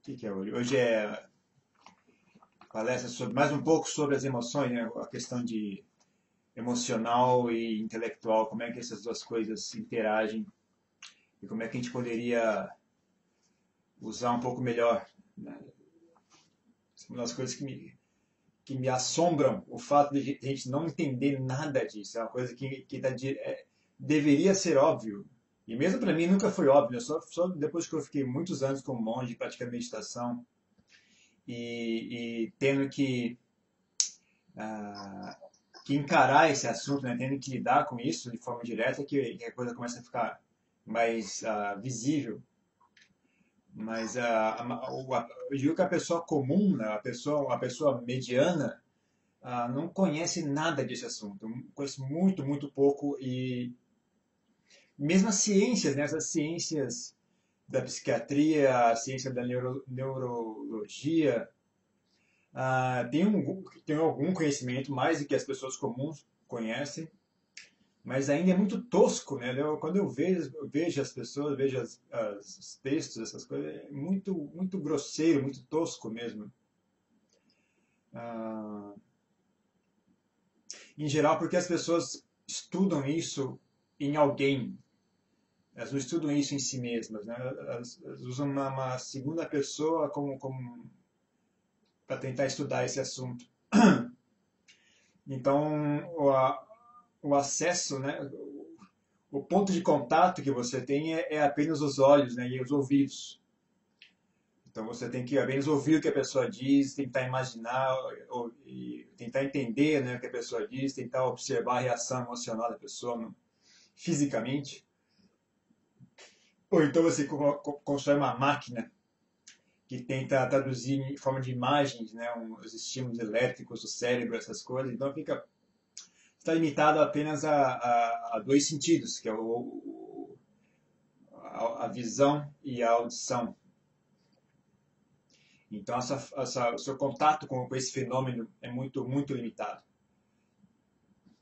Que é hoje? Hoje é palestra sobre, mais um pouco sobre as emoções, né? A questão de emocional e intelectual, como é que essas duas coisas interagem e como é que a gente poderia usar um pouco melhor, né? Uma das coisas que me assombram, o fato de a gente não entender nada disso, é uma coisa deveria ser óbvio. E mesmo para mim nunca foi óbvio, né? Só depois que eu fiquei muitos anos como monge, praticando meditação e tendo ah, que encarar esse assunto, né? Tendo que lidar com isso de forma direta, que a coisa começa a ficar mais visível. Mas eu digo que a pessoa comum, né? A pessoa mediana, não conhece nada desse assunto. Conhece muito, muito pouco. E mesmo as ciências, né? Essas ciências da psiquiatria, a ciência da neurologia, tem algum conhecimento, mais do que as pessoas comuns conhecem, mas ainda é muito tosco, né? Quando eu vejo as pessoas, vejo os textos, essas coisas, é muito, muito grosseiro, muito tosco mesmo. Ah, em geral, porque as pessoas estudam isso em alguém, elas não estudam isso em si mesmas, né? Elas usam uma segunda pessoa como para tentar estudar esse assunto. Então, o acesso, né? O ponto de contato que você tem é apenas os olhos, né, e os ouvidos. Então você tem que apenas ouvir o que a pessoa diz, tentar imaginar, e tentar entender, né, o que a pessoa diz, tentar observar a reação emocional da pessoa fisicamente. Ou então você constrói uma máquina que tenta traduzir em forma de imagens, né, os estímulos elétricos do cérebro, essas coisas. Então está limitado apenas a dois sentidos, que é a visão e a audição. Então, o seu contato com esse fenômeno é muito, muito limitado.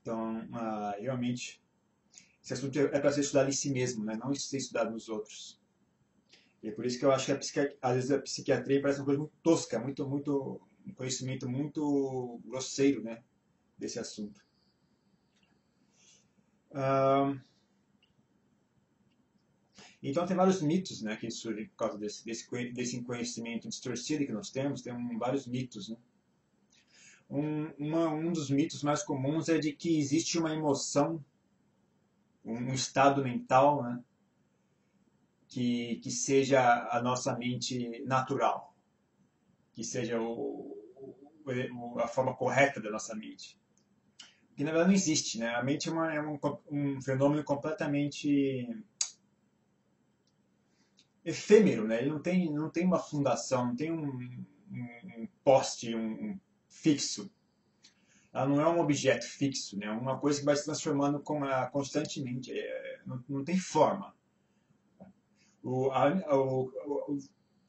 Então, realmente, esse assunto é para ser estudado em si mesmo, né? Não ser estudado nos outros. E é por isso que eu acho que às vezes a psiquiatria parece uma coisa muito tosca, um conhecimento muito grosseiro, né? Desse assunto. Então tem vários mitos, né, que surgem por causa desse conhecimento distorcido que nós temos. Tem vários mitos, né? Um dos mitos mais comuns é de que existe uma emoção, um estado mental, né, que seja a nossa mente natural, que seja a forma correta da nossa mente. Que na verdade não existe, né? A mente um fenômeno completamente efêmero, né? Ele não tem uma fundação, não tem um poste, fixo. Ela não é um objeto fixo, né? Uma coisa que vai se transformando constantemente. Não tem forma. O, a, o,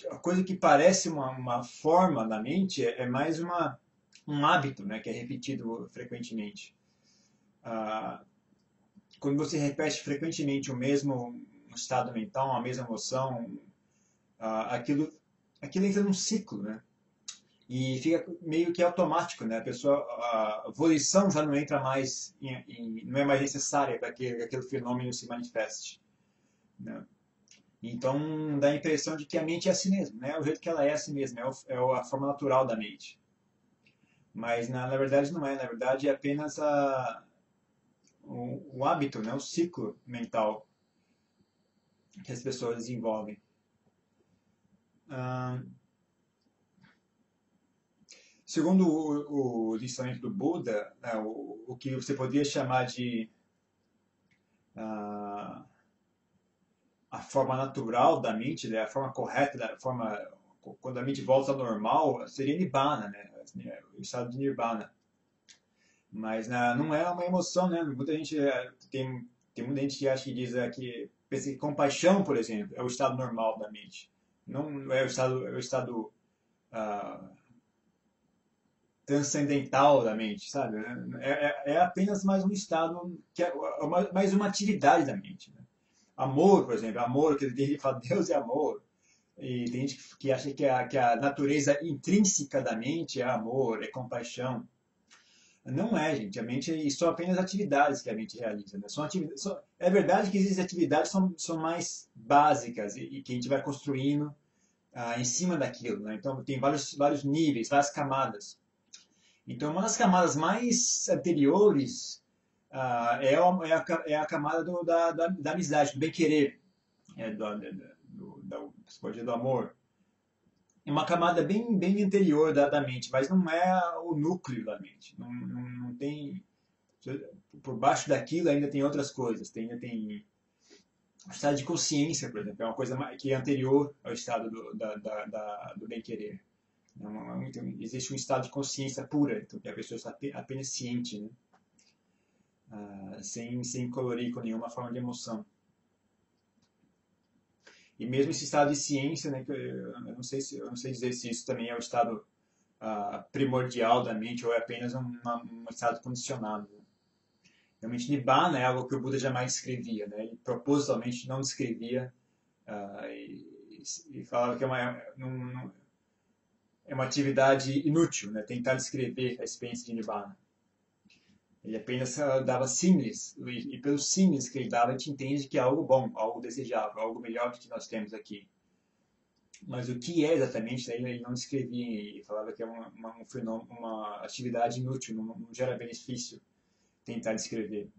a coisa que parece uma forma na mente é mais um hábito, né? Que é repetido frequentemente. Ah, quando você repete frequentemente o mesmo estado mental, a mesma emoção, aquilo entra num ciclo, né? E fica meio que automático, né? A volição já não entra mais, não é mais necessária para que aquele fenômeno se manifeste, né? Então dá a impressão de que a mente é assim mesmo, né? O jeito que ela é assim mesmo, é a forma natural da mente. Mas na verdade não é, na verdade é apenas o hábito, né? O ciclo mental que as pessoas desenvolvem. Ah, segundo o ensinamento do Buda, né, o que você poderia chamar de ah, a forma natural da mente, né, a forma correta, quando a mente volta ao normal, seria Nibbana, né, o estado de Nirvana. Mas não é uma emoção, né? Muita gente tem muita gente que acha que diz que pensa que compaixão, por exemplo, é o estado normal da mente. Não é o estado ah, transcendental da mente, sabe? É apenas mais um estado, mais uma atividade da mente. Né? Amor, por exemplo, amor, que ele fala Deus é amor. E tem gente que acha que a natureza intrínseca da mente é amor, é compaixão. Não é, gente. A mente são apenas atividades que a mente realiza. Né? É verdade que existem atividades que são mais básicas e que a gente vai construindo em cima daquilo. Né? Então, tem vários níveis, várias camadas. Então, uma das camadas mais anteriores é a camada da amizade, do bem-querer, você pode dizer, do amor. É uma camada bem anterior da mente, mas não é o núcleo da mente. Não tem. Por baixo daquilo ainda tem outras coisas. Ainda tem o estado de consciência, por exemplo, é uma coisa que é anterior ao estado do bem-querer. Então, existe um estado de consciência pura, então, que a pessoa está apenas ciente, né? Sem colorir com nenhuma forma de emoção. E mesmo esse estado de ciência, né, eu não sei dizer se isso também é o estado primordial da mente ou é apenas um estado condicionado. Né? Realmente, Nibbana é algo que o Buda jamais descrevia. Né? Ele propositalmente não descrevia e falava que é uma atividade inútil, né? Tentar descrever a experiência de Nibbana. Ele apenas dava símiles, e pelos símiles que ele dava, a gente entende que é algo bom, algo desejável, algo melhor do que nós temos aqui. Mas o que é exatamente, ele não descrevia e falava que é um fenômeno, uma atividade inútil, não gera benefício tentar descrever.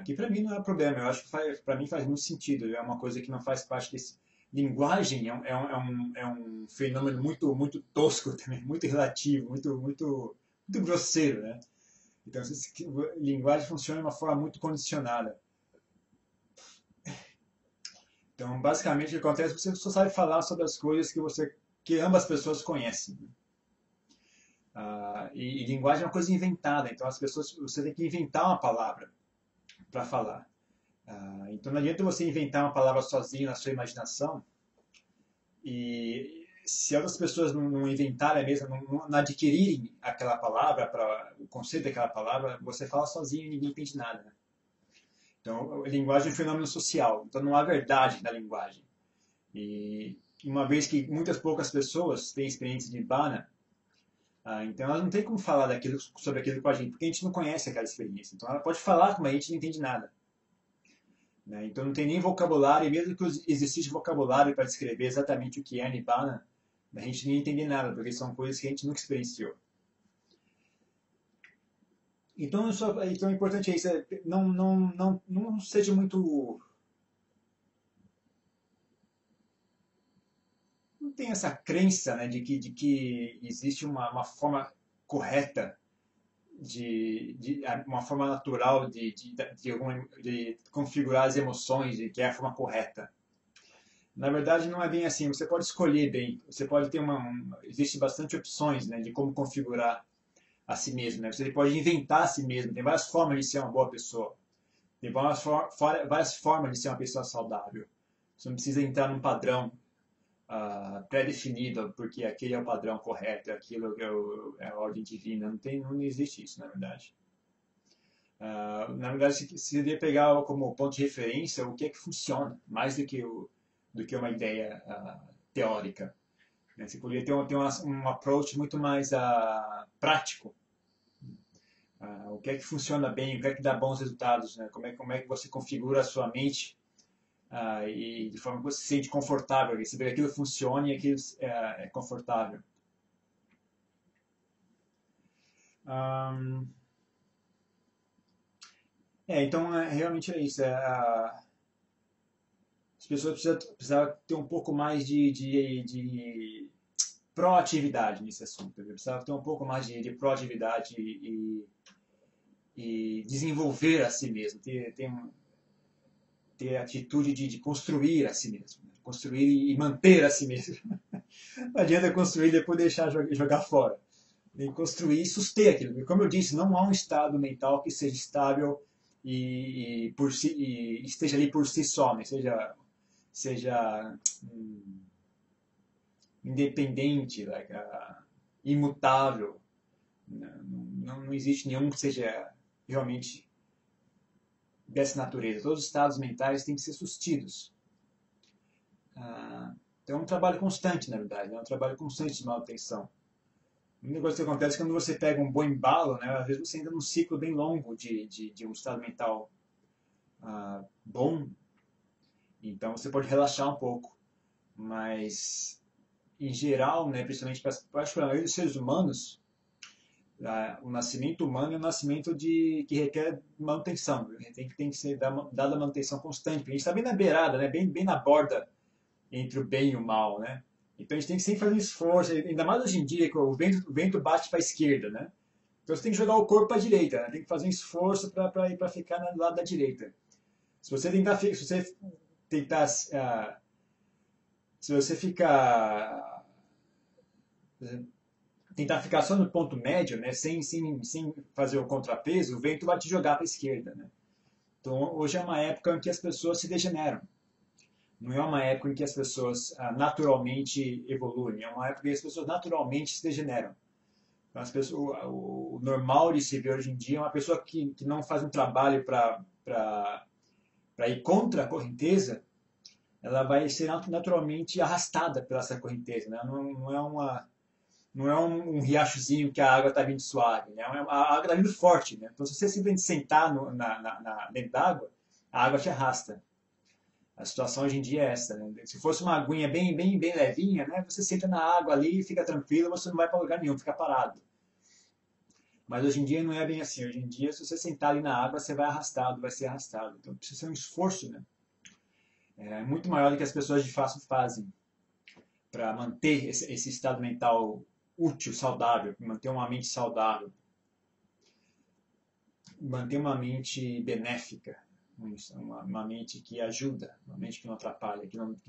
Que para mim não é problema, eu acho que para mim faz muito sentido, é uma coisa que não faz parte desse. Linguagem é um fenômeno muito tosco também, muito relativo, muito grosseiro, né? Então, linguagem funciona de uma forma muito condicionada. Então, basicamente, o que acontece é que você só sabe falar sobre as coisas que ambas pessoas conhecem. E linguagem é uma coisa inventada, então você tem que inventar uma palavra para falar. Então, não adianta você inventar uma palavra sozinho na sua imaginação e se outras pessoas não inventarem a mesma, não adquirirem aquela palavra, o conceito daquela palavra, você fala sozinho e ninguém entende nada. Né? Então, a linguagem é um fenômeno social, então não há verdade na linguagem. E uma vez que muitas poucas pessoas têm experiência de Nibbana, então ela não tem como falar sobre aquilo com a gente, porque a gente não conhece aquela experiência. Então ela pode falar, mas a gente não entende nada. Né? Então não tem nem vocabulário, e mesmo que existisse vocabulário para descrever exatamente o que é Nibbana, a gente nem entende nada, porque são coisas que a gente nunca experienciou. Então o importante é isso, não seja muito... Não tem essa crença, né, de que existe uma forma correta, uma forma natural de configurar as emoções, de que é a forma correta. Na verdade, não é bem assim. Você pode escolher bem. Você pode ter existe bastante opções, né, de como configurar a si mesmo. Né? Você pode inventar a si mesmo. Tem várias formas de ser uma boa pessoa. Tem várias formas de ser uma pessoa saudável. Você não precisa entrar num padrão pré-definido, porque aquele é o padrão correto, aquilo é a ordem divina. Não existe isso, na verdade. Na verdade, você deveria pegar como ponto de referência o que é que funciona, mais do que uma ideia teórica. Né? Você poderia ter um approach muito mais prático. O que é que funciona bem, o que é que dá bons resultados, né? Como é que você configura a sua mente e de forma que você se sente confortável, e saber que aquilo funciona e aquilo é confortável. Então, realmente é isso. As pessoas precisam ter um pouco mais de proatividade nesse assunto. Precisava ter um pouco mais de proatividade e desenvolver a si mesmo, ter a atitude de construir a si mesmo, né? Construir e manter a si mesmo. Não adianta construir e depois deixar jogar fora. Tem que construir e suster aquilo. Porque, como eu disse, não há um estado mental que seja estável e esteja ali por si só, né? Seja independente, imutável. Não existe nenhum que seja realmente dessa natureza. Todos os estados mentais têm que ser sustidos. Então é um trabalho constante, na verdade, é um trabalho constante de manutenção. O negócio que acontece quando você pega um bom embalo, né, às vezes você entra num ciclo bem longo de um estado mental bom, então você pode relaxar um pouco, mas em geral, né, principalmente para a maioria dos seres humanos, o nascimento humano é um nascimento que requer manutenção, tem que ser dada manutenção constante, porque a gente está bem na beirada, né, bem na borda entre o bem e o mal, né? Então a gente tem que sempre fazer um esforço, ainda mais hoje em dia que o vento bate para a esquerda, né? Então você tem que jogar o corpo para a direita, né? Tem que fazer um esforço para ficar no lado da direita. Se você tentar, se você tentar ficar só no ponto médio, né? Sem fazer o contrapeso, o vento vai te jogar para a esquerda, né? Então hoje é uma época em que as pessoas se degeneram. Não é uma época em que as pessoas naturalmente evoluem, é uma época em que as pessoas naturalmente se degeneram. Então, o normal de se ver hoje em dia é uma pessoa que não faz um trabalho para ir contra a correnteza, ela vai ser naturalmente arrastada pela essa correnteza. Né? Não é um riachozinho que a água está vindo suave, né? A água está vindo forte. Né? Então, se você simplesmente sentar dentro da água, a água te arrasta. A situação hoje em dia é essa, né? Se fosse uma aguinha bem levinha, né? Você senta na água ali, fica tranquilo, você não vai para lugar nenhum, fica parado. Mas hoje em dia não é bem assim. Hoje em dia, se você sentar ali na água, você vai arrastado, vai ser arrastado. Então precisa ser um esforço, né? Muito maior do que as pessoas de fato fazem para manter esse estado mental útil, saudável, manter uma mente saudável, manter uma mente benéfica, uma mente que ajuda, uma mente que não atrapalha, que não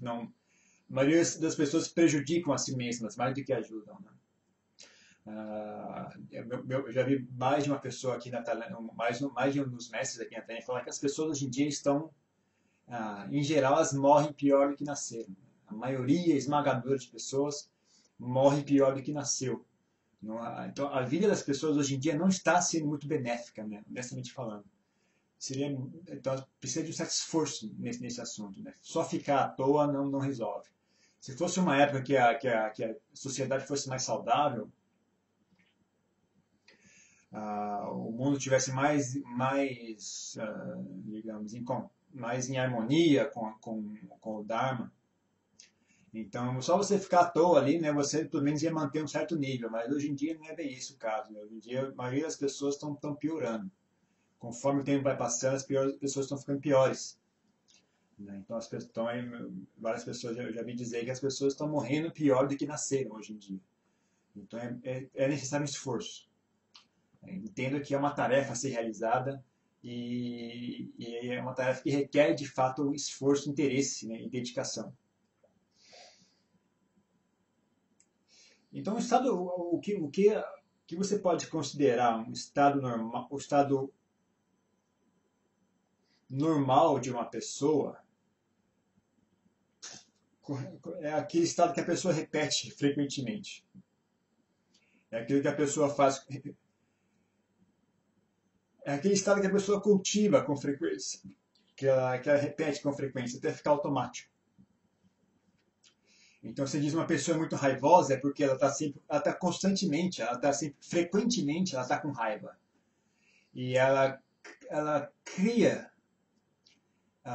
a maioria das pessoas se prejudicam a si mesmas mais do que ajudam. Né? Eu já vi mais de uma pessoa aqui na Tailândia, mais de um dos mestres aqui na Tailândia, falar que as pessoas hoje em dia estão, em geral, elas morrem pior do que nasceram. A maioria esmagadora de pessoas morre pior do que nasceu. Então, a vida das pessoas hoje em dia não está sendo muito benéfica, né? Honestamente falando. Então, precisa de um certo esforço nesse assunto. Né? Só ficar à toa não resolve. Se fosse uma época que a sociedade fosse mais saudável, o mundo tivesse digamos, mais em harmonia com o Dharma, então, só você ficar à toa ali, né, você pelo menos ia manter um certo nível, mas hoje em dia não é bem isso o caso. Né? Hoje em dia, a maioria das pessoas estão piorando. Conforme o tempo vai passando, as pessoas estão ficando piores. Né? Então, várias pessoas, eu já vi dizer que as pessoas estão morrendo pior do que nasceram hoje em dia. Então, é necessário um esforço. Entendo que é uma tarefa a ser realizada e é uma tarefa que requer, de fato, esforço, interesse, né, e dedicação. Então, o que você pode considerar um estado normal, o estado normal de uma pessoa é aquele estado que a pessoa repete frequentemente. É aquilo que a pessoa faz. É aquele estado que a pessoa cultiva com frequência, que ela repete com frequência, até ficar automático. Então, você diz uma pessoa muito raivosa é porque ela está constantemente, ela está sempre, frequentemente, ela está com raiva. E ela cria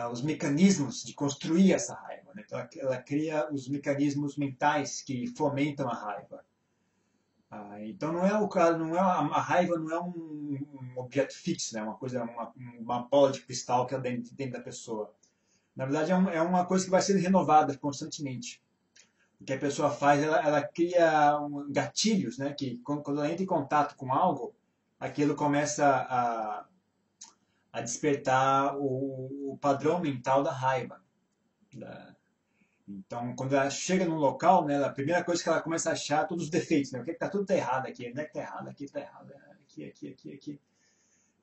os mecanismos de construir essa raiva. Né? Então, ela cria os mecanismos mentais que fomentam a raiva. Então, não é o caso, não é a raiva não é um objeto fixo, né? Uma bola de cristal que é dentro da pessoa. Na verdade, é uma coisa que vai sendo renovada constantemente. O que a pessoa faz, ela cria gatilhos, né? Que quando ela entra em contato com algo, aquilo começa a despertar o padrão mental da raiva. Então, quando ela chega num local, né, a primeira coisa que ela começa a achar todos os defeitos, né? O que está tudo tá errado aqui, onde é que está errado, aqui está errado, aqui.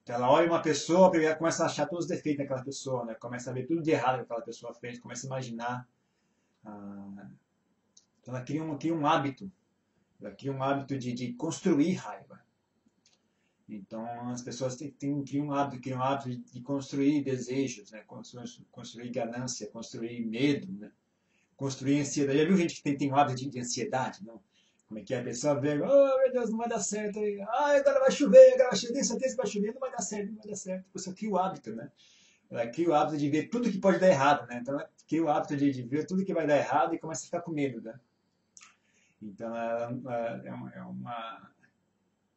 Então, ela olha uma pessoa, ela começa a achar todos os defeitos daquela pessoa, né? Começa a ver tudo de errado que aquela pessoa fez, começa a imaginar. Então, ela cria um hábito, de construir raiva. Então, as pessoas criam um hábito de construir desejos, né? Construir ganância, construir medo, né? construir ansiedade. Já viu gente que tem um hábito de ansiedade, não? Como é que é? A pessoa vê, oh meu Deus, não vai dar certo. Ah, agora vai chover, tenho certeza que vai chover, não vai dar certo, não vai dar certo. Você cria o hábito, né? Ela cria o hábito de ver tudo que pode dar errado, né? Então ela cria o hábito de ver tudo que vai dar errado e começa a ficar com medo, né? Então é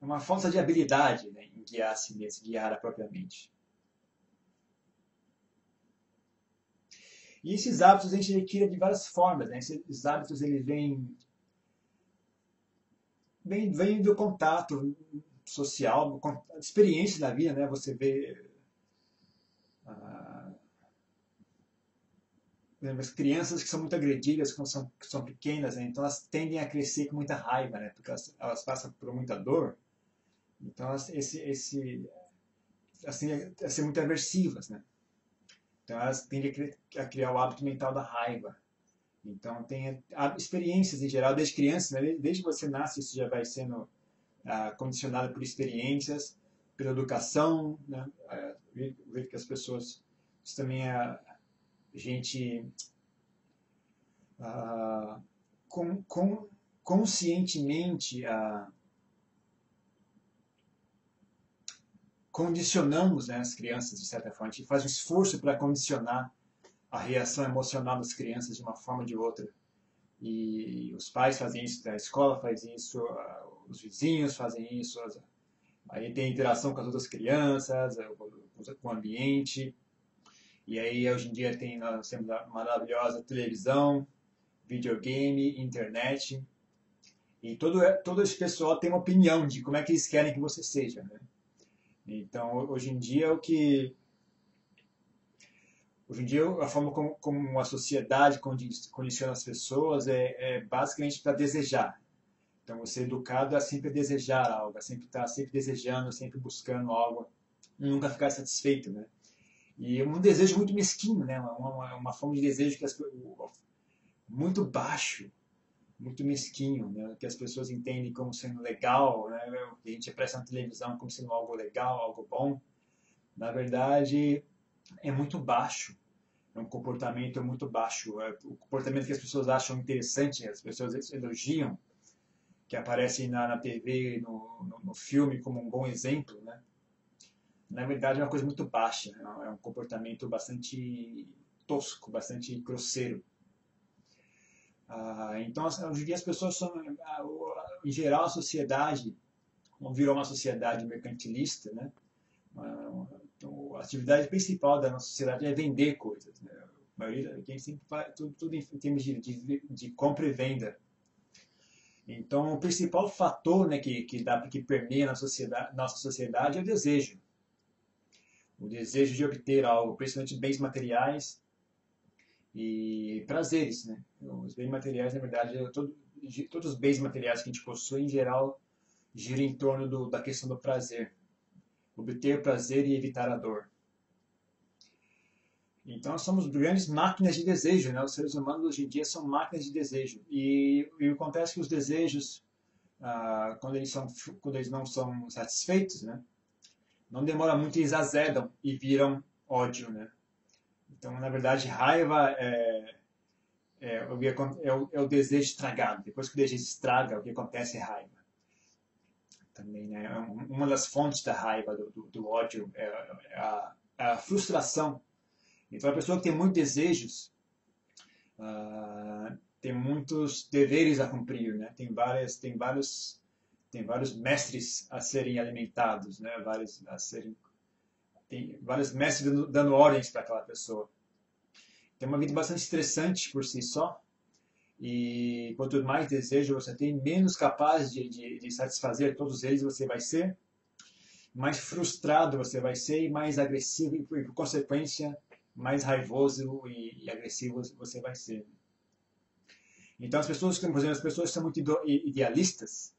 uma falta de habilidade, né, em guiar a si mesmo, guiar a própria mente. E esses hábitos a gente retira de várias formas, né? Esses hábitos eles vêm do contato social, experiência da vida, né? Você vê as crianças que são muito agredidas, que são pequenas, né? Então elas tendem a crescer com muita raiva, né? Porque elas passam por muita dor. Então elas, assim, a ser muito aversivas, né? Então elas tendem a criar o hábito mental da raiva. Então tem experiências em geral desde criança, né? Desde que você nasce isso já vai sendo condicionado por experiências, pela educação, né? Ver que as pessoas, isso também é gente conscientemente condicionamos, né, as crianças de certa forma. A gente faz um esforço para condicionar a reação emocional das crianças de uma forma ou de outra. E os pais fazem isso, a escola faz isso, os vizinhos fazem isso, aí tem interação com as outras crianças, com o ambiente. E aí hoje em dia nós temos a maravilhosa televisão, videogame, internet. E todo esse pessoal tem uma opinião de como é que eles querem que você seja, né? Então, hoje em dia, a forma como a sociedade condiciona as pessoas é basicamente para desejar. Então, você é educado a sempre desejar algo, a sempre estar sempre desejando, sempre buscando algo, e nunca ficar satisfeito, né? E é um desejo muito mesquinho, né? Uma forma de desejo muito baixo, muito mesquinho, né? Que as pessoas entendem como sendo legal, né? Que a gente presta na televisão como sendo algo legal, algo bom. Na verdade, é muito baixo. É um comportamento muito baixo. É o comportamento que as pessoas acham interessante, as pessoas elogiam, que aparece na TV, no filme como um bom exemplo, né? Na verdade, é uma coisa muito baixa. Né? É um comportamento bastante tosco, bastante grosseiro. Então, hoje em dia as pessoas são, em geral, a sociedade virou uma sociedade mercantilista, né? Então, a atividade principal da nossa sociedade é vender coisas, né? A maioria, quem sempre faz tudo em termos de compra e venda. Então, o principal fator, né, que permeia nossa sociedade é o desejo. O desejo de obter algo, principalmente bens materiais e prazeres, né? Os bens materiais, na verdade, todos os bens materiais que a gente possui, em geral, giram em torno da questão do prazer. Obter prazer e evitar a dor. Então, nós somos grandes máquinas de desejo, né? Os seres humanos, hoje em dia, são máquinas de desejo. E acontece que os desejos, quando eles não são satisfeitos, né? Não demora muito, eles azedam e viram ódio, né? Então, na verdade, raiva é o desejo estragado. Depois que o desejo estraga, o que acontece é raiva. Também, né? Uma das fontes da raiva, do ódio, é a frustração. Então, a pessoa que tem muitos desejos tem muitos deveres a cumprir, né? Tem vários mestres a serem alimentados, né? Tem vários mestres dando ordens para aquela pessoa. Tem uma vida bastante estressante por si só. E quanto mais desejo você tem, menos capaz de satisfazer todos eles você vai ser, mais frustrado você vai ser e mais agressivo e, por consequência, mais raivoso e agressivo você vai ser. Então, as pessoas que são muito idealistas,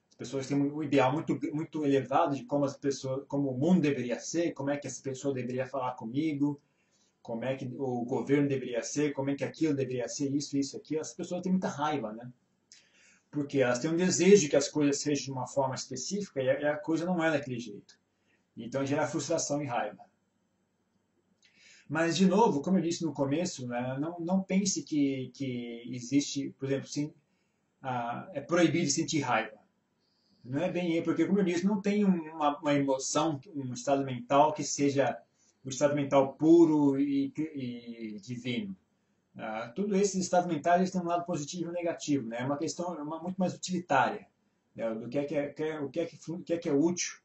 as pessoas têm um ideal muito elevado de como o mundo deveria ser, como é que essa pessoa deveria falar comigo, como é que o governo deveria ser, como é que aquilo deveria ser, isso, aquilo. As pessoas têm muita raiva, né? Porque elas têm um desejo de que as coisas sejam de uma forma específica e a coisa não é daquele jeito. Então gera frustração e raiva. Mas, de novo, como eu disse no começo, né, não pense que existe, por exemplo, é proibido sentir raiva. Não é bem aí, porque, como eu disse, não tem uma emoção, um estado mental que seja o estado mental puro e divino. Todos esses estados mentais têm um lado positivo e negativo, né? É uma questão muito mais utilitária, né? Do o que é útil,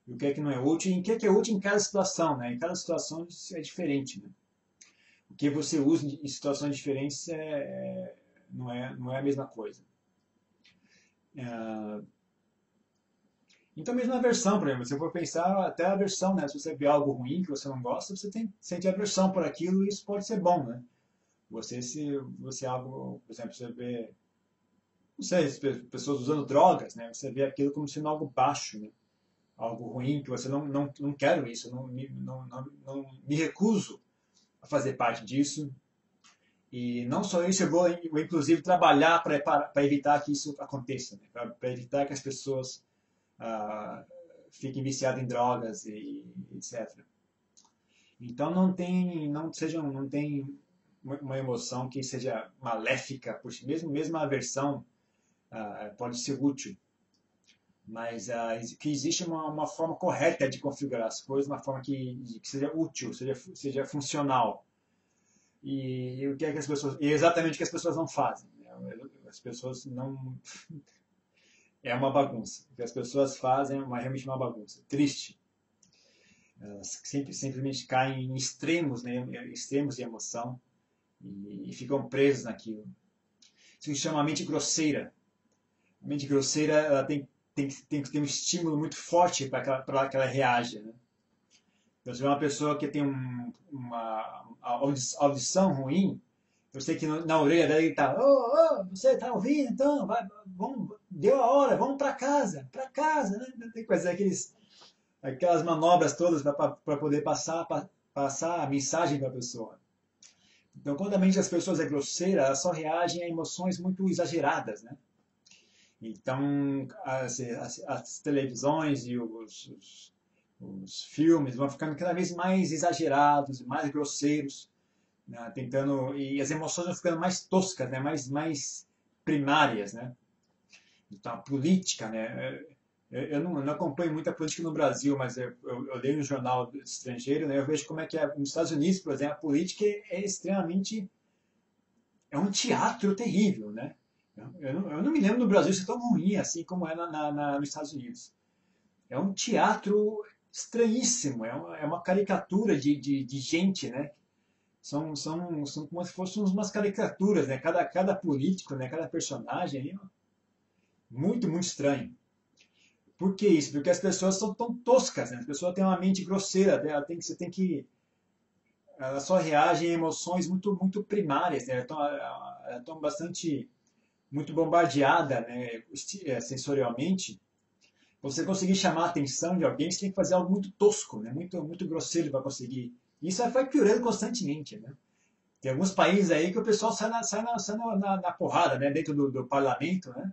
e o que é que não é útil, e o que é útil em cada situação, né? Em cada situação é diferente, né? O que você usa em situações diferentes não é a mesma coisa. É, então, mesmo a aversão, por exemplo, se eu for pensar até a aversão, né? Se você vê algo ruim que você não gosta, você sente aversão por aquilo e isso pode ser bom, né? Se algo, por exemplo, você vê, não sei, pessoas usando drogas, né? Você vê aquilo como sendo algo baixo, né? Algo ruim, que você não quero isso, não me recuso a fazer parte disso. E não só isso, eu vou inclusive trabalhar para evitar que isso aconteça, né? Para evitar que as pessoas ah, fiquem viciadas em drogas e etc. Então não tem uma emoção que seja maléfica por si mesmo, mesmo a aversão pode ser útil, mas que existe uma forma correta de configurar as coisas, uma forma que seja útil, seja funcional. E o que é que as pessoas, e exatamente o que as pessoas não fazem, né? As pessoas não, é uma bagunça. O que as pessoas fazem é realmente uma bagunça. Triste. Elas simplesmente caem em extremos, né? Extremos de emoção e ficam presas naquilo. Isso se chama mente grosseira. A mente grosseira ela tem que ter um estímulo muito forte para que ela reaja, né? Então, se é uma pessoa que tem uma audição ruim, eu sei que na orelha dela ele está, você está ouvindo? Então, deu a hora, vamos para casa, né? Tem que fazer aquelas manobras todas para poder passar a mensagem para a pessoa. Então, quando a mente das pessoas é grosseira, elas só reagem a emoções muito exageradas, né? Então, as televisões e os filmes vão ficando cada vez mais exagerados, mais grosseiros, né? E as emoções vão ficando mais toscas, né? Mais primárias, né? Então, a política, né? Eu não acompanho muita política no Brasil, mas eu leio no jornal estrangeiro, né? Eu vejo como é que nos Estados Unidos, por exemplo, a política é extremamente é um teatro terrível, né? Eu não me lembro no Brasil ser tão ruim assim como é nos Estados Unidos. É um teatro estranhíssimo, é uma caricatura de gente, né? São como se fossem umas caricaturas, né? Cada político, né? Cada personagem aí, muito, muito estranho. Por que isso? Porque as pessoas são tão toscas, né? As pessoas têm uma mente grosseira, né? Elas só reagem a emoções muito, muito primárias, né? Elas estão bastante, muito bombardeada, né? Sensorialmente. Você conseguir chamar a atenção de alguém, você tem que fazer algo muito tosco, né? Muito, muito grosseiro para conseguir. Isso vai piorando constantemente, né? Tem alguns países aí que o pessoal sai na porrada, né? Dentro do parlamento, né?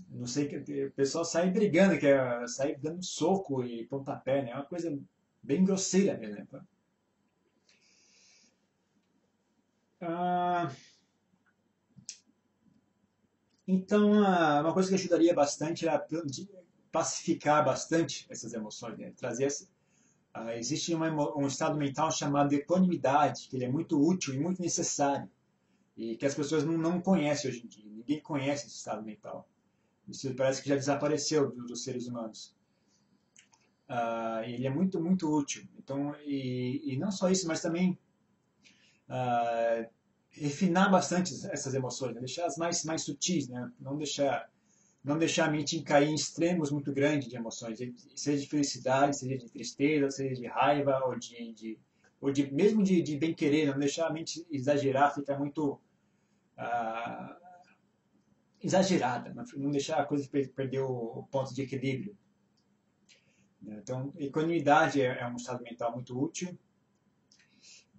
Não sei, o pessoal sai brigando, sai dando soco e pontapé, né? É uma coisa bem grosseira mesmo, né? Ah, então, uma coisa que ajudaria bastante é pacificar bastante essas emoções, né? Existe um estado mental chamado equanimidade, que ele é muito útil e muito necessário, e que as pessoas não conhecem hoje em dia. Ninguém conhece esse estado mental. Isso parece que já desapareceu dos seres humanos. Ele é muito, muito útil. Então, e não só isso, mas também ah, refinar bastante essas emoções, né? Deixar as mais sutis, né? Não deixar a mente cair em extremos muito grandes de emoções, seja de felicidade, seja de tristeza, seja de raiva, mesmo de bem-querer, não deixar a mente exagerar, ficar muito ah, exagerada, não deixar a coisa perder o ponto de equilíbrio, né? Então, equanimidade é um estado mental muito útil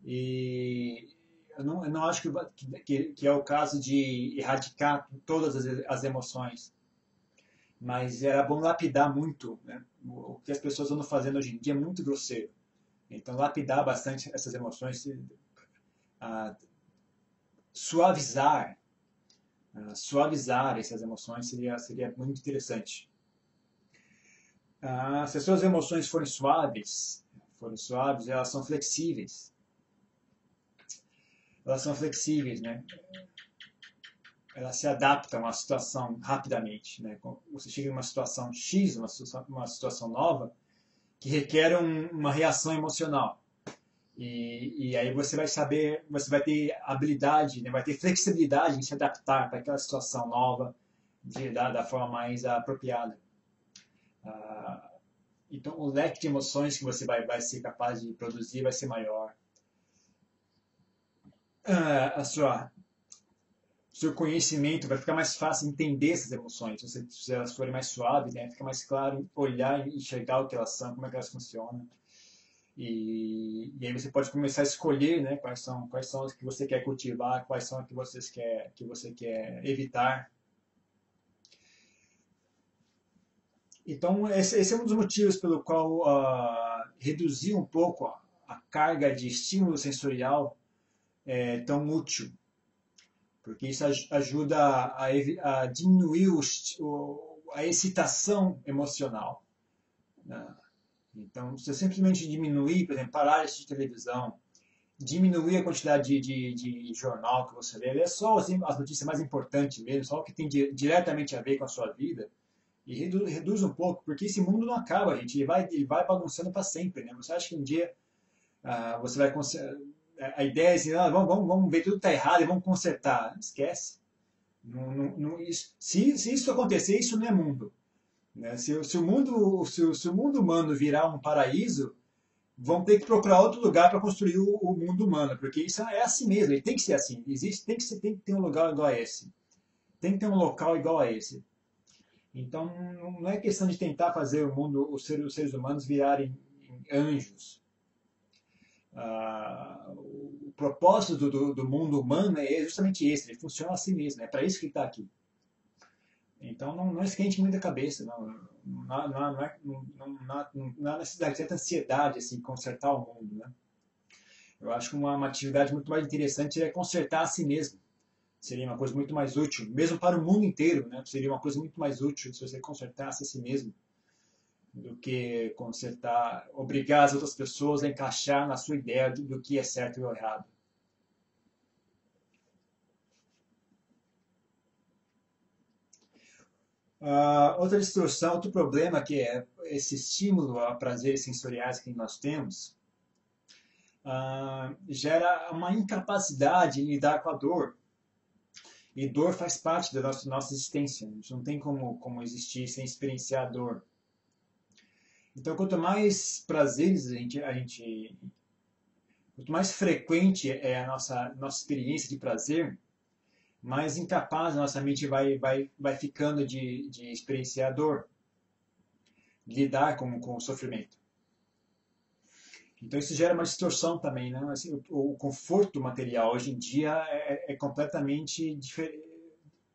e eu não acho que é o caso de erradicar todas as emoções, mas era bom lapidar muito, né? O que as pessoas andam fazendo hoje em dia é muito grosseiro. Então, lapidar bastante essas emoções, suavizar, suavizar essas emoções seria muito interessante. Se as suas emoções forem suaves, elas são flexíveis. Elas são flexíveis, né? Elas se adaptam à situação rapidamente, né? Você chega em uma situação X, uma situação nova, que requer uma reação emocional. E aí você vai saber, você vai ter habilidade, né? Vai ter flexibilidade em se adaptar para aquela situação nova da forma mais apropriada. Então, o leque de emoções que você vai ser capaz de produzir vai ser maior. Seu conhecimento vai ficar mais fácil entender essas emoções. Se elas forem mais suaves, né? Fica mais claro olhar e enxergar o que elas são, como é que elas funcionam. E aí você pode começar a escolher, né, quais são as que você quer cultivar, quais são as que você quer evitar. Então, esse é um dos motivos pelo qual reduzir um pouco a carga de estímulo sensorial é tão útil. Porque isso ajuda a diminuir a excitação emocional, né? Então, se eu simplesmente diminuir, por exemplo, parar de assistir televisão, diminuir a quantidade de jornal que você lê, ler só assim, as notícias mais importantes mesmo, só o que tem diretamente a ver com a sua vida, e reduz um pouco, porque esse mundo não acaba, gente, ele vai bagunçando para sempre, né? Você acha que um dia você vai a ideia é assim, vamos ver tudo está errado e vamos consertar. Esquece. Se isso acontecer, isso não é mundo. Né? Se o mundo humano virar um paraíso, vão ter que procurar outro lugar para construir o mundo humano, porque isso é assim mesmo, ele tem que ser assim. Tem que ter um lugar igual a esse. Tem que ter um local igual a esse. Então, não é questão de tentar fazer o mundo, os seres humanos virarem anjos. O propósito do mundo humano é justamente esse, ele funciona assim mesmo, é para isso que ele está aqui. Então não esquente muito a cabeça, não há necessidade de tanta ansiedade assim, consertar o mundo. Né? Eu acho que uma atividade muito mais interessante é consertar a si mesmo. Seria uma coisa muito mais útil, mesmo para o mundo inteiro, né? Seria uma coisa muito mais útil se você consertasse a si mesmo do que consertar, obrigar as outras pessoas a encaixar na sua ideia do que é certo e errado. Outra distorção, outro problema que é esse estímulo a prazeres sensoriais que nós temos, gera uma incapacidade em lidar com a dor. E dor faz parte da nossa existência. A gente não tem como existir sem experienciar a dor. Então, quanto mais prazeres quanto mais frequente é a nossa experiência de prazer, mais incapaz a nossa mente vai ficando de experienciar a dor, de lidar com o sofrimento. Então isso gera uma distorção também, né? Assim, o conforto material hoje em dia é completamente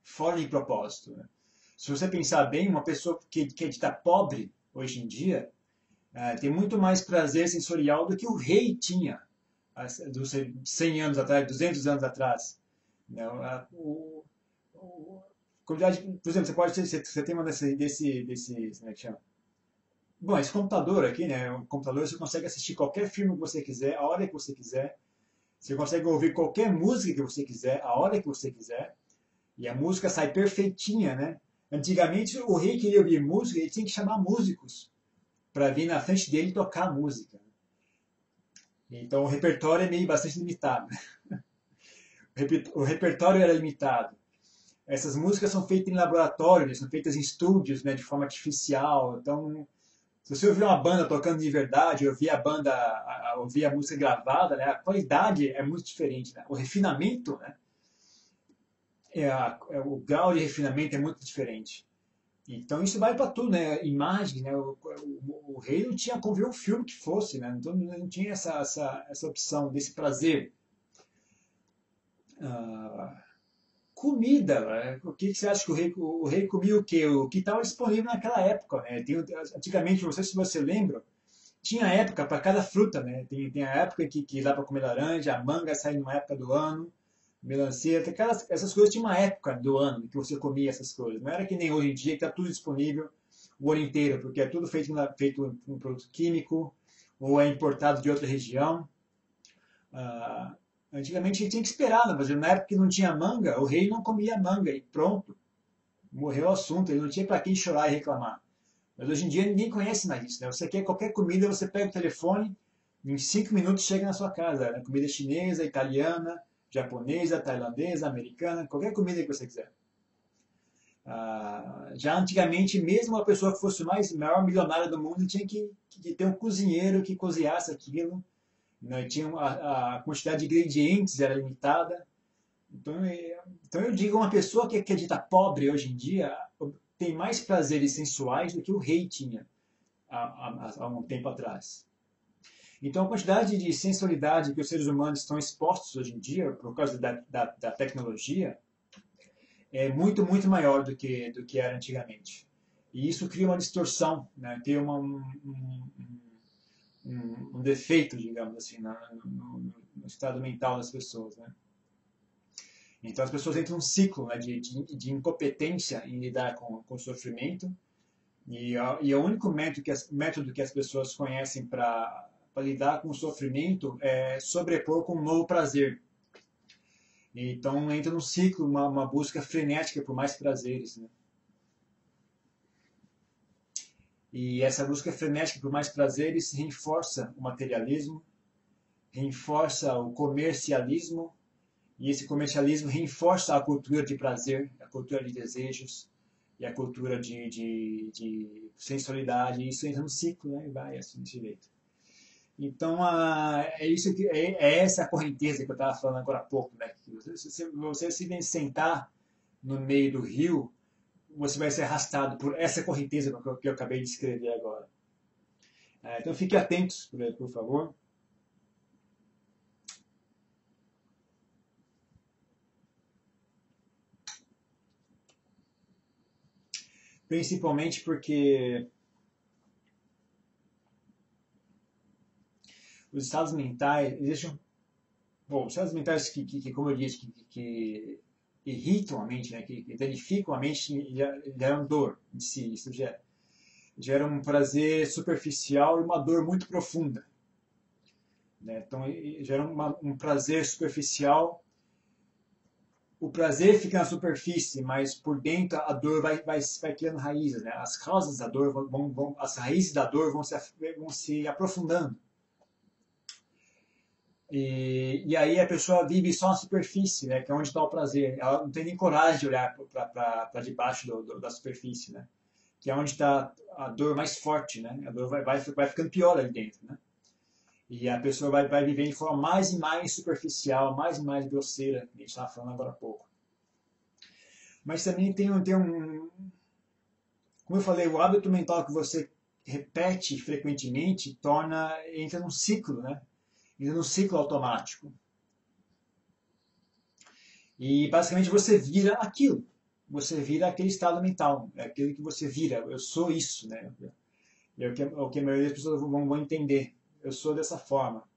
fora de propósito. Né? Se você pensar bem, uma pessoa que é dita pobre hoje em dia tem muito mais prazer sensorial do que o rei tinha dos 100 anos atrás, 200 anos atrás. Né? Por exemplo, você tem uma como é que chama? Bom, esse computador aqui, né? O computador você consegue assistir qualquer filme que você quiser, a hora que você quiser. Você consegue ouvir qualquer música que você quiser, a hora que você quiser. E a música sai perfeitinha, né? Antigamente, o rei queria ouvir música, ele tinha que chamar músicos para vir na frente dele e tocar a música. Então, o repertório é meio bastante limitado. O repertório era limitado. Essas músicas são feitas em laboratório, são feitas em estúdios, né, de forma artificial. Então, se você ouvir uma banda tocando de verdade, ouvir a música gravada, né, a qualidade é muito diferente. Né? O refinamento, né, o grau de refinamento é muito diferente. Então isso vai para tudo, né? Imagem, né? O rei não tinha como ver um filme que fosse, né? Então não tinha essa opção desse prazer. Comida, né? O que você acha que o rei comia o quê? O que estava disponível naquela época, né? Antigamente, não sei se você lembra, tinha época para cada fruta, né? Tem a época que dá para comer laranja, a manga sai numa época do ano, melancia, essas coisas tinha uma época do ano que você comia essas coisas. Não era que nem hoje em dia que está tudo disponível o ano inteiro, porque é tudo feito um produto químico ou é importado de outra região. Antigamente ele tinha que esperar, né? Na época que não tinha manga, o rei não comia manga e pronto, morreu o assunto, ele não tinha para quem chorar e reclamar. Mas hoje em dia ninguém conhece mais isso, né? Você quer qualquer comida, você pega o telefone, em 5 minutos chega na sua casa, né? Comida chinesa, italiana, japonesa, tailandesa, americana, qualquer comida que você quiser. Já antigamente, mesmo a pessoa que fosse o maior milionário do mundo tinha que ter um cozinheiro que cozinhasse aquilo, né? Tinha a quantidade de ingredientes era limitada. Então eu digo, uma pessoa que acredita pobre hoje em dia tem mais prazeres sensuais do que o rei tinha há um tempo atrás. Então a quantidade de sensualidade que os seres humanos estão expostos hoje em dia, por causa da tecnologia, é muito, muito maior do que era antigamente. E isso cria uma distorção, né? Cria um defeito, digamos assim, no estado mental das pessoas, né? Então as pessoas entram num ciclo, né, de incompetência em lidar com o sofrimento, e o único método que as pessoas conhecem para lidar com o sofrimento é sobrepor com um novo prazer. Então entra num ciclo, uma busca frenética por mais prazeres, né? E essa busca frenética por mais prazeres reforça o materialismo, reforça o comercialismo, e esse comercialismo reforça a cultura de prazer, a cultura de desejos e a cultura de sensualidade. E isso entra no ciclo, né? E vai assim desse jeito. Então, é essa correnteza que eu estava falando agora há pouco, né? Você se sentar no meio do rio, você vai ser arrastado por essa correnteza que eu acabei de escrever agora. Então, fiquem atentos, por favor. Principalmente porque os estados mentais, os estados mentais que como eu disse, que irritam a mente, né, que danificam a mente, geram dor em si. Isso gera um prazer superficial e uma dor muito profunda, né? Então, gera um prazer superficial. O prazer fica na superfície, mas por dentro a dor vai criando raízes, né? As causas da dor as raízes da dor vão se aprofundando. E aí a pessoa vive só na superfície, né? Que é onde está o prazer. Ela não tem nem coragem de olhar para debaixo da superfície, né? Que é onde está a dor mais forte, né? A dor vai ficando pior ali dentro, né? E a pessoa vai viver de forma mais e mais superficial, mais e mais grosseira, que a gente estava falando agora há pouco. Mas também tem como eu falei, o hábito mental que você repete frequentemente entra num ciclo, né? Entra num ciclo automático. E basicamente você vira aquilo. Você vira aquele estado mental. É aquilo que você vira. Eu sou isso, né? É o que a maioria das pessoas vão entender. Eu sou dessa forma.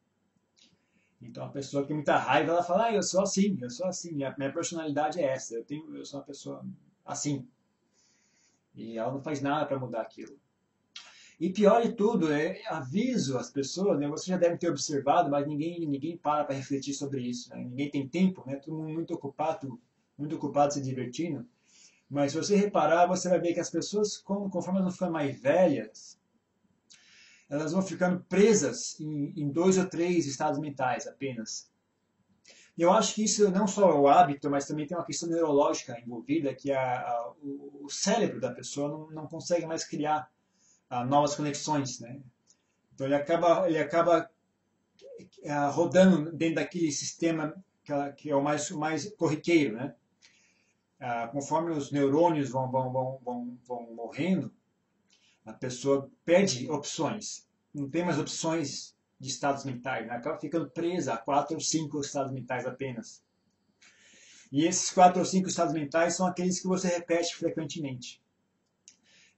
Então a pessoa que tem muita raiva, ela fala, eu sou assim, minha personalidade é essa, eu sou uma pessoa assim. E ela não faz nada para mudar aquilo. E pior de tudo, aviso as pessoas, né? Você já deve ter observado, mas ninguém para refletir sobre isso, né? Ninguém tem tempo, né? Todo mundo muito ocupado se divertindo. Mas se você reparar, você vai ver que as pessoas, conforme elas vão ficando mais velhas, elas vão ficando presas em 2 ou 3 estados mentais apenas. E eu acho que isso não só é o hábito, mas também tem uma questão neurológica envolvida, que o cérebro da pessoa não consegue mais criar novas conexões, né? Então ele acaba rodando dentro daquele sistema que é o mais corriqueiro, né? Conforme os neurônios vão morrendo, a pessoa perde opções. Não tem mais opções de estados mentais, né? Acaba ficando presa a 4 ou 5 estados mentais apenas. E esses 4 ou 5 estados mentais são aqueles que você repete frequentemente.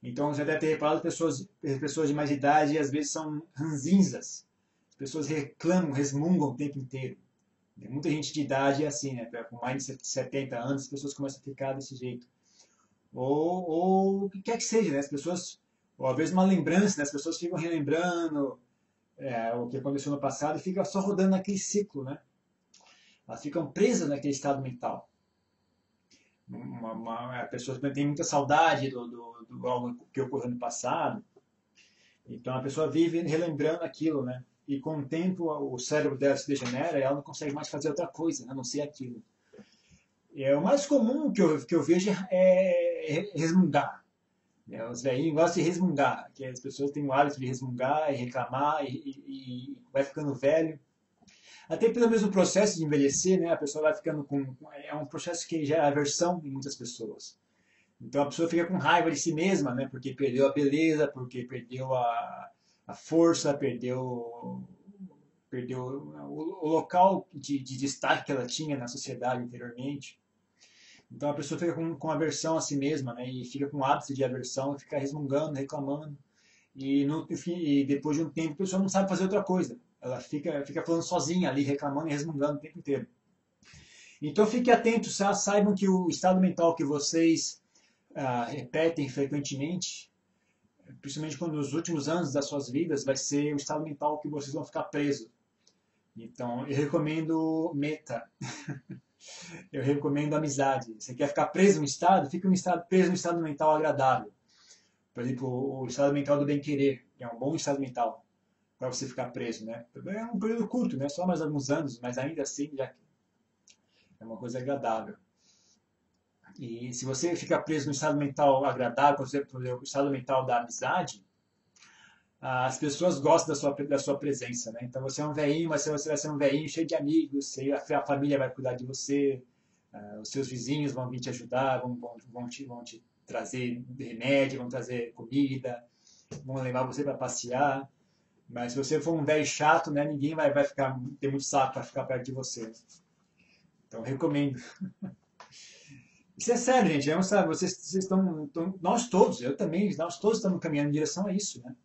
Então, você deve ter reparado pessoas de mais idade às vezes são ranzinzas. As pessoas reclamam, resmungam o tempo inteiro. Tem muita gente de idade assim, né? Com mais de 70 anos, as pessoas começam a ficar desse jeito. Ou o que quer que seja, né? As pessoas, ou às vezes uma lembrança, né? As pessoas ficam relembrando o que aconteceu no passado e ficam só rodando naquele ciclo, né? Elas ficam presas naquele estado mental. A pessoa tem muita saudade do algo que ocorreu no passado, então a pessoa vive relembrando aquilo, né? E com o tempo o cérebro dela se degenera e ela não consegue mais fazer outra coisa, a não ser aquilo. O mais comum que eu vejo é resmungar. Os velhinhos gostam de resmungar, que as pessoas têm o hábito de resmungar e reclamar e vai ficando velho. Até pelo mesmo processo de envelhecer, né, a pessoa vai ficando com. É um processo que gera aversão em muitas pessoas. Então a pessoa fica com raiva de si mesma, né, porque perdeu a beleza, porque perdeu a força, perdeu o local de destaque que ela tinha na sociedade anteriormente. Então a pessoa fica com aversão a si mesma, né, e fica com hábito de aversão, e fica resmungando, reclamando. E depois de um tempo a pessoa não sabe fazer outra coisa. Ela fica falando sozinha ali, reclamando e resmungando o tempo inteiro. Então fiquem atentos, saibam que o estado mental que vocês repetem frequentemente, principalmente quando nos últimos anos das suas vidas, vai ser o estado mental que vocês vão ficar presos. Então eu recomendo meta. Eu recomendo amizade. Você quer ficar preso no estado? Fique preso no estado mental agradável. Por exemplo, o estado mental do bem-querer, que é um bom estado mental para você ficar preso, né? É um período curto, né? Só mais alguns anos, mas ainda assim já é uma coisa agradável. E se você ficar preso no estado mental agradável, por exemplo, o estado mental da amizade, as pessoas gostam da sua presença, né? Então você é um velhinho, mas você vai ser um velhinho cheio de amigos, a família vai cuidar de você, os seus vizinhos vão vir te ajudar, vão te trazer remédio, vão trazer comida, vão levar você para passear. Mas se você for um velho chato, né, ninguém vai ter muito saco para ficar perto de você. Então, recomendo. Isso é sério, gente. Sabe, vocês estão, nós todos, eu também, nós todos estamos caminhando em direção a isso, né?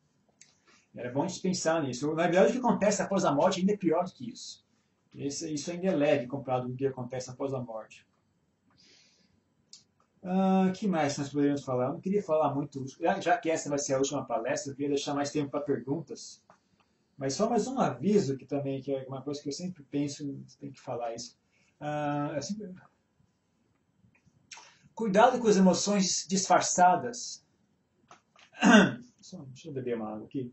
É bom a gente pensar nisso. Na verdade, o que acontece após a morte ainda é pior do que isso. Isso ainda é leve comparado com o que acontece após a morte. Que mais nós poderíamos falar? Eu não queria falar muito. Já que essa vai ser a última palestra, eu queria deixar mais tempo para perguntas. Mas só mais um aviso que também que é uma coisa que eu sempre penso, tem que falar isso. Cuidado com as emoções disfarçadas. Deixa eu beber uma água aqui.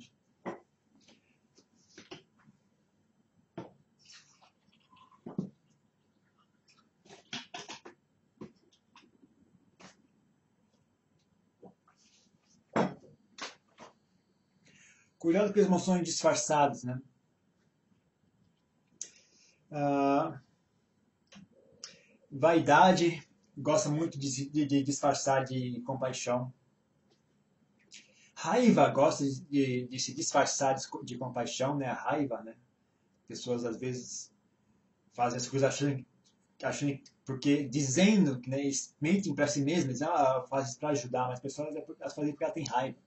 Cuidado com as emoções disfarçadas, né? Vaidade gosta muito de disfarçar de compaixão. Raiva gosta de se disfarçar de compaixão, né? A raiva, né? Pessoas às vezes fazem as coisas achando porque dizendo, né, mentem para si mesmas, fazem para ajudar, mas as pessoas elas fazem porque elas têm raiva.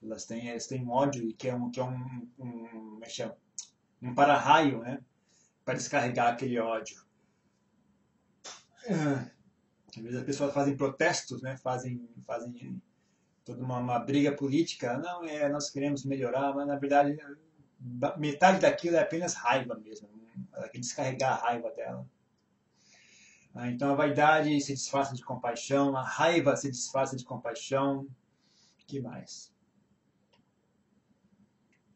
Elas têm um ódio que é um para-raio, né? Para descarregar aquele ódio. Às vezes as pessoas fazem protestos, né? Fazem toda uma briga política. Não, nós queremos melhorar, mas na verdade metade daquilo é apenas raiva mesmo. Ela quer descarregar a raiva dela. Então a vaidade se disfarça de compaixão, a raiva se disfarça de compaixão. O que mais?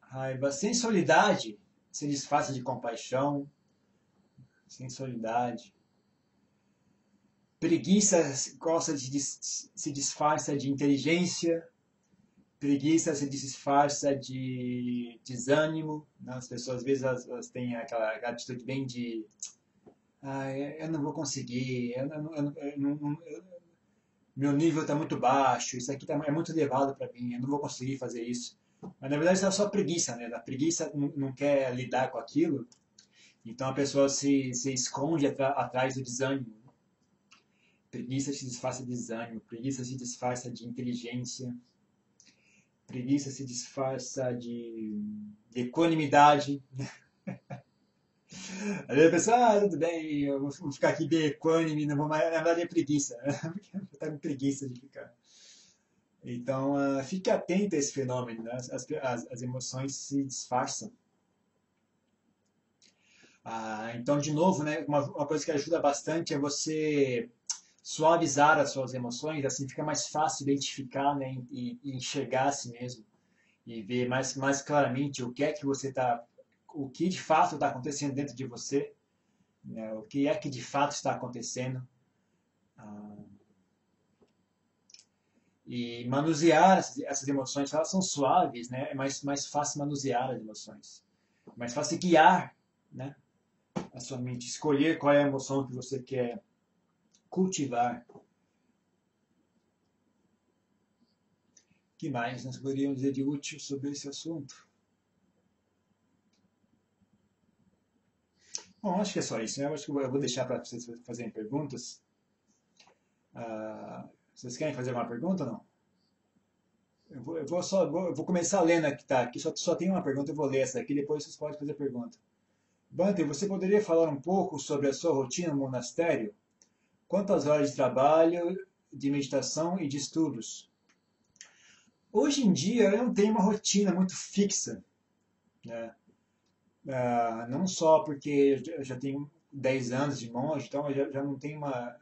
Raiva. Sensualidade se disfarça de compaixão. Sensualidade. Preguiça se disfarça de inteligência. Preguiça se disfarça de desânimo. As pessoas às vezes elas têm aquela atitude bem de eu não vou conseguir, meu nível está muito baixo, isso aqui é muito elevado para mim, eu não vou conseguir fazer isso. Mas na verdade isso é só preguiça, né? A preguiça não quer lidar com aquilo, então a pessoa se esconde atrás do desânimo. Preguiça se disfarça de desânimo, preguiça se disfarça de inteligência, preguiça se disfarça de equanimidade. Às vezes a pessoa, tudo bem, eu vou ficar aqui bem equânime, não vou mais. Na verdade é preguiça, porque eu estou com preguiça de ficar. Então, fique atento a esse fenômeno, né? As emoções se disfarçam. Então, de novo, né, uma coisa que ajuda bastante é você suavizar as suas emoções, assim fica mais fácil identificar, né, e enxergar a si mesmo e ver mais claramente o que é que você está, o que de fato está acontecendo dentro de você, né, o que é que de fato está acontecendo. E manusear essas emoções, elas são suaves, né, é mais fácil manusear as emoções, mais fácil guiar, né, a sua mente, escolher qual é a emoção que você quer cultivar. O que mais nós poderíamos dizer de útil sobre esse assunto? Bom, acho que é só isso, né? Eu acho que eu vou deixar para vocês fazerem perguntas. Vocês querem fazer uma pergunta ou não? Eu vou começar lendo aqui, tá? Aqui só tem uma pergunta, eu vou ler essa aqui, depois vocês podem fazer pergunta. Bante, você poderia falar um pouco sobre a sua rotina no monastério? Quantas horas de trabalho, de meditação e de estudos? Hoje em dia eu não tenho uma rotina muito fixa, né? Não só porque eu já tenho 10 anos de monge, então eu já não tenho uma...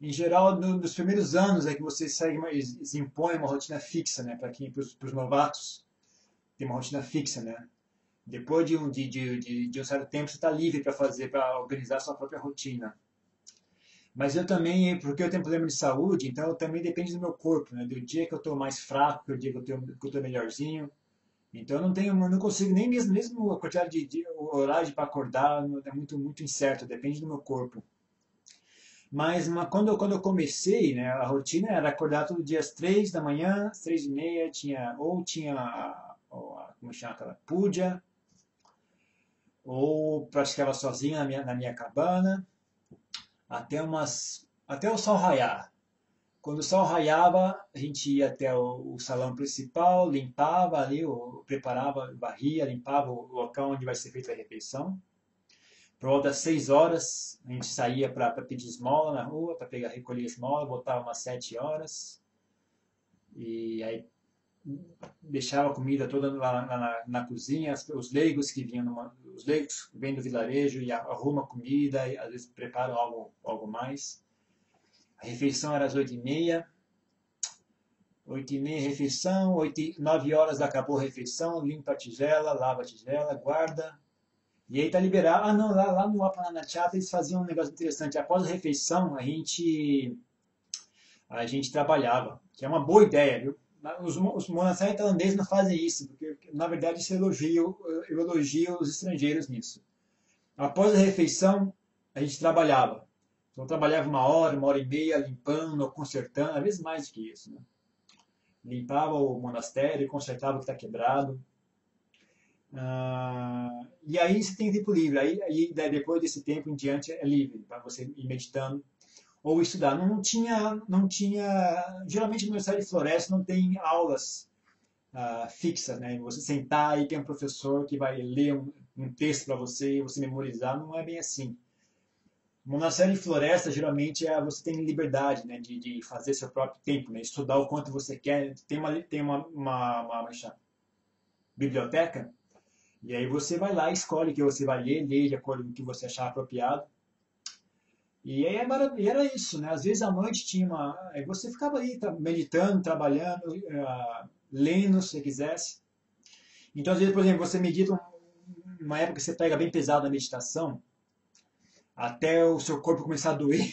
Em geral, nos primeiros anos é que você se impõe uma rotina fixa, né? Para os novatos, tem uma rotina fixa, né? Depois de um certo tempo, você está livre para organizar a sua própria rotina. Mas eu também, porque eu tenho problema de saúde, então também depende do meu corpo, né? Do dia que eu estou mais fraco, do dia que eu estou melhorzinho. Então eu não consigo nem mesmo a quantidade o horário para acordar é muito incerto, depende do meu corpo. Mas quando eu comecei, né, a rotina era acordar todo dia às 3 da manhã, às 3:30, tinha como chama aquela, puja, ou praticava sozinho na minha cabana, até o sol raiar. Quando o sol raiava, a gente ia até o salão principal, limpava ali, preparava, varria, limpava o local onde vai ser feita a refeição. Por volta das 6 horas, a gente saía para pedir esmola na rua, para recolher esmola, voltava umas 7 horas. E aí deixava a comida toda lá na cozinha, os leigos que os leigos vêm do vilarejo e arrumam a comida, e às vezes preparam algo mais. A refeição era às 8:30. 8:30 refeição, 9 horas acabou a refeição, limpa a tigela, lava a tigela, guarda. E aí tá liberado. Ah, não, lá no Apananachata eles faziam um negócio interessante. Após a refeição, a gente trabalhava, que é uma boa ideia, viu? Os monastérios tailandeses não fazem isso, porque na verdade eu elogio os estrangeiros nisso. Após a refeição, a gente trabalhava. Então trabalhava 1 hora, 1 hora e meia, limpando, consertando, às vezes mais do que isso, né? Limpava o monastério, consertava o que está quebrado. E aí você tem tempo livre. Aí depois desse tempo em diante é livre para você ir meditando ou estudar. Não tinha. Geralmente no Universidade de Floresta não tem aulas fixas, né? Você sentar e tem um professor que vai ler um texto para você e você memorizar. Não é bem assim. Monastério de floresta, geralmente, você tem liberdade, né, de fazer seu próprio tempo, né, estudar o quanto você quer. Tem uma biblioteca, e aí você vai lá e escolhe o que você vai ler de acordo com o que você achar apropriado. E aí era isso, né? Às vezes à noite aí você ficava ali meditando, trabalhando, lendo, se você quisesse. Então, às vezes, por exemplo, você medita uma época que você pega bem pesado na meditação, até o seu corpo começar a doer,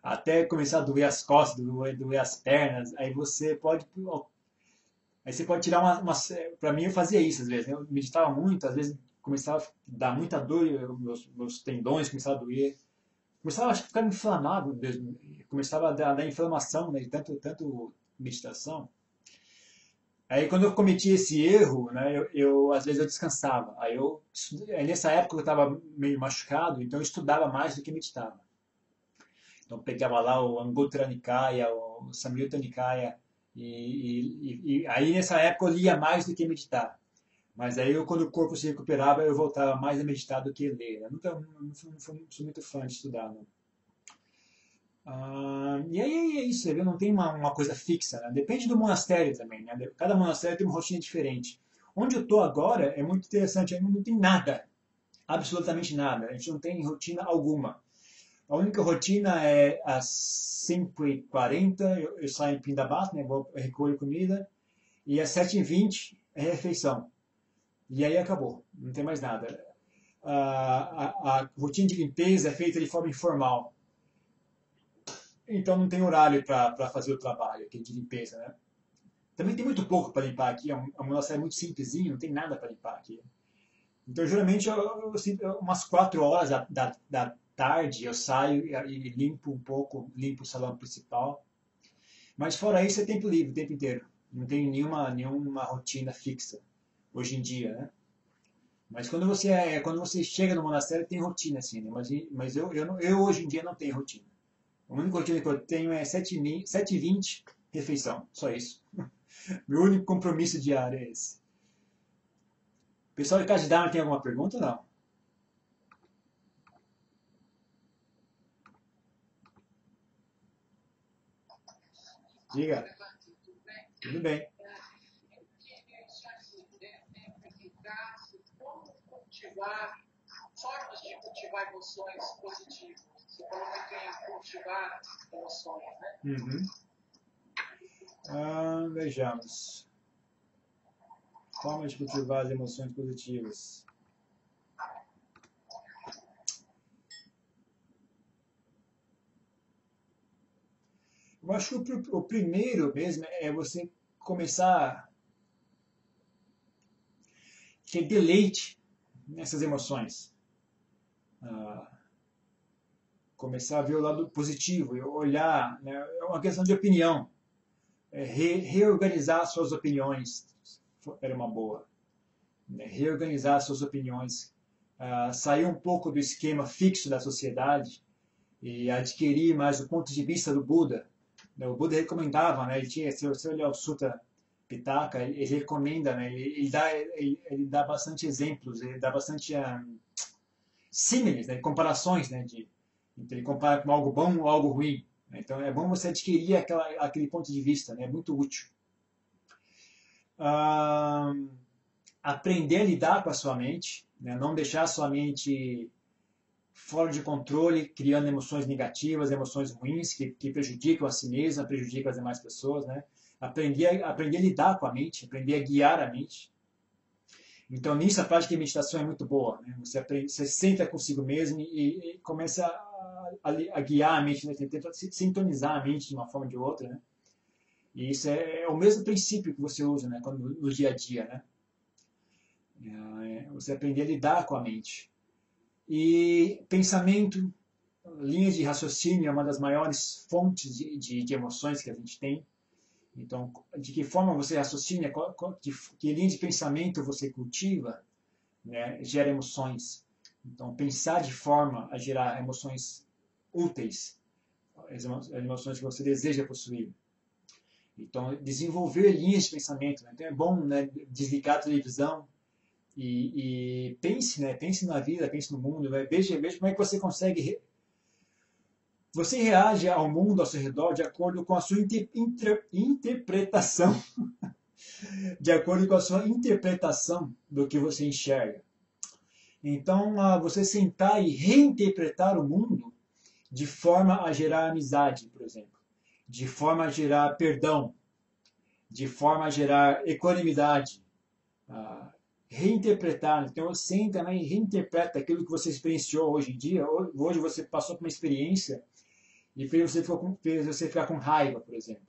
até começar a doer as costas, doer as pernas, aí você pode tirar para mim eu fazia isso às vezes, né? Eu meditava muito, às vezes começava a dar muita dor, meus tendões começavam a doer, começava a ficar inflamado mesmo, começava a dar inflamação, né, de tanto meditação. Aí quando eu cometi esse erro, né, às vezes eu descansava. Aí nessa época eu estava meio machucado, então eu estudava mais do que meditava. Então pegava lá o Anguttara Nikaya, o Samyutta Nikaya, e aí nessa época eu lia mais do que meditar. Mas aí quando o corpo se recuperava, eu voltava mais a meditar do que ler. Né? Nunca, não sou muito fã de estudar, não. E aí é isso, viu? Não tem uma coisa fixa, né? Depende do monastério também, né? Cada monastério tem uma rotina diferente. Onde eu estou agora é muito interessante, não tem nada, absolutamente nada. A gente não tem rotina alguma. A única rotina é às 5h40 eu saio em Pindabat, né? Vou recolher comida, e às 7h20 é refeição. E aí acabou, não tem mais nada. A rotina de limpeza é feita de forma informal. Então não tem horário para fazer o trabalho aqui de limpeza, né? Também tem muito pouco para limpar aqui, a monastério é muito simplesinho, não tem nada para limpar aqui. Então geralmente umas 4 horas da tarde eu saio e limpo um pouco, limpo o salão principal. Mas fora isso é tempo livre o tempo inteiro. Não tem nenhuma rotina fixa hoje em dia, né? Mas quando você chega no monastério tem rotina assim, né? Mas eu hoje em dia não tenho rotina. A única rotina que eu tenho é 7h20, refeição. Só isso. Meu único compromisso diário é esse. O pessoal de Cajidama tem alguma pergunta ou não? Diga. Tudo bem. Cultivar formas de cultivar emoções positivas. Você falou muito em cultivar emoções, né? Uhum. Vejamos. Formas de cultivar as emoções positivas. Eu acho que o primeiro mesmo é você começar a ter deleite nessas emoções. Começar a ver o lado positivo, olhar, né? É uma questão de opinião. Reorganizar suas opiniões era uma boa. Né? Reorganizar suas opiniões. Sair um pouco do esquema fixo da sociedade e adquirir mais o ponto de vista do Buda. O Buda recomendava, né? Ele tinha, se você olhar o Sutta Pitaka, ele recomenda, né? Ele dá bastante exemplos, ele dá bastante símiles, né? Comparações, né? Então ele compara com algo bom ou algo ruim. Né? Então é bom você adquirir aquele ponto de vista, né? É muito útil. Aprender a lidar com a sua mente, né? Não deixar a sua mente fora de controle, criando emoções negativas, emoções ruins que prejudicam a si mesma, prejudicam as demais pessoas, né? Aprender a lidar com a mente, aprender a guiar a mente. Então, nisso, a prática de meditação é muito boa. Né? Você senta consigo mesmo e começa a guiar a mente, né? Tenta sintonizar a mente de uma forma ou de outra. Né? E isso é o mesmo princípio que você usa, né? No dia a dia. Né? Você aprender a lidar com a mente. E pensamento, linha de raciocínio é uma das maiores fontes de emoções que a gente tem. Então, de que forma você raciocina, que linha de pensamento você cultiva, né, gera emoções. Então, pensar de forma a gerar emoções úteis, as emoções que você deseja possuir. Então, desenvolver linhas de pensamento. Né? Então, é bom, né, desligar a televisão e pense, né, pense na vida, pense no mundo. Né? Veja como é que você consegue você reage ao mundo ao seu redor de acordo com a sua interpretação, de acordo com a sua interpretação do que você enxerga. Então, você sentar e reinterpretar o mundo de forma a gerar amizade, por exemplo, de forma a gerar perdão, de forma a gerar equanimidade, reinterpretar. Então, senta e reinterpreta aquilo que você experienciou hoje em dia. Hoje você passou por uma experiência e fez você ficar com raiva, por exemplo.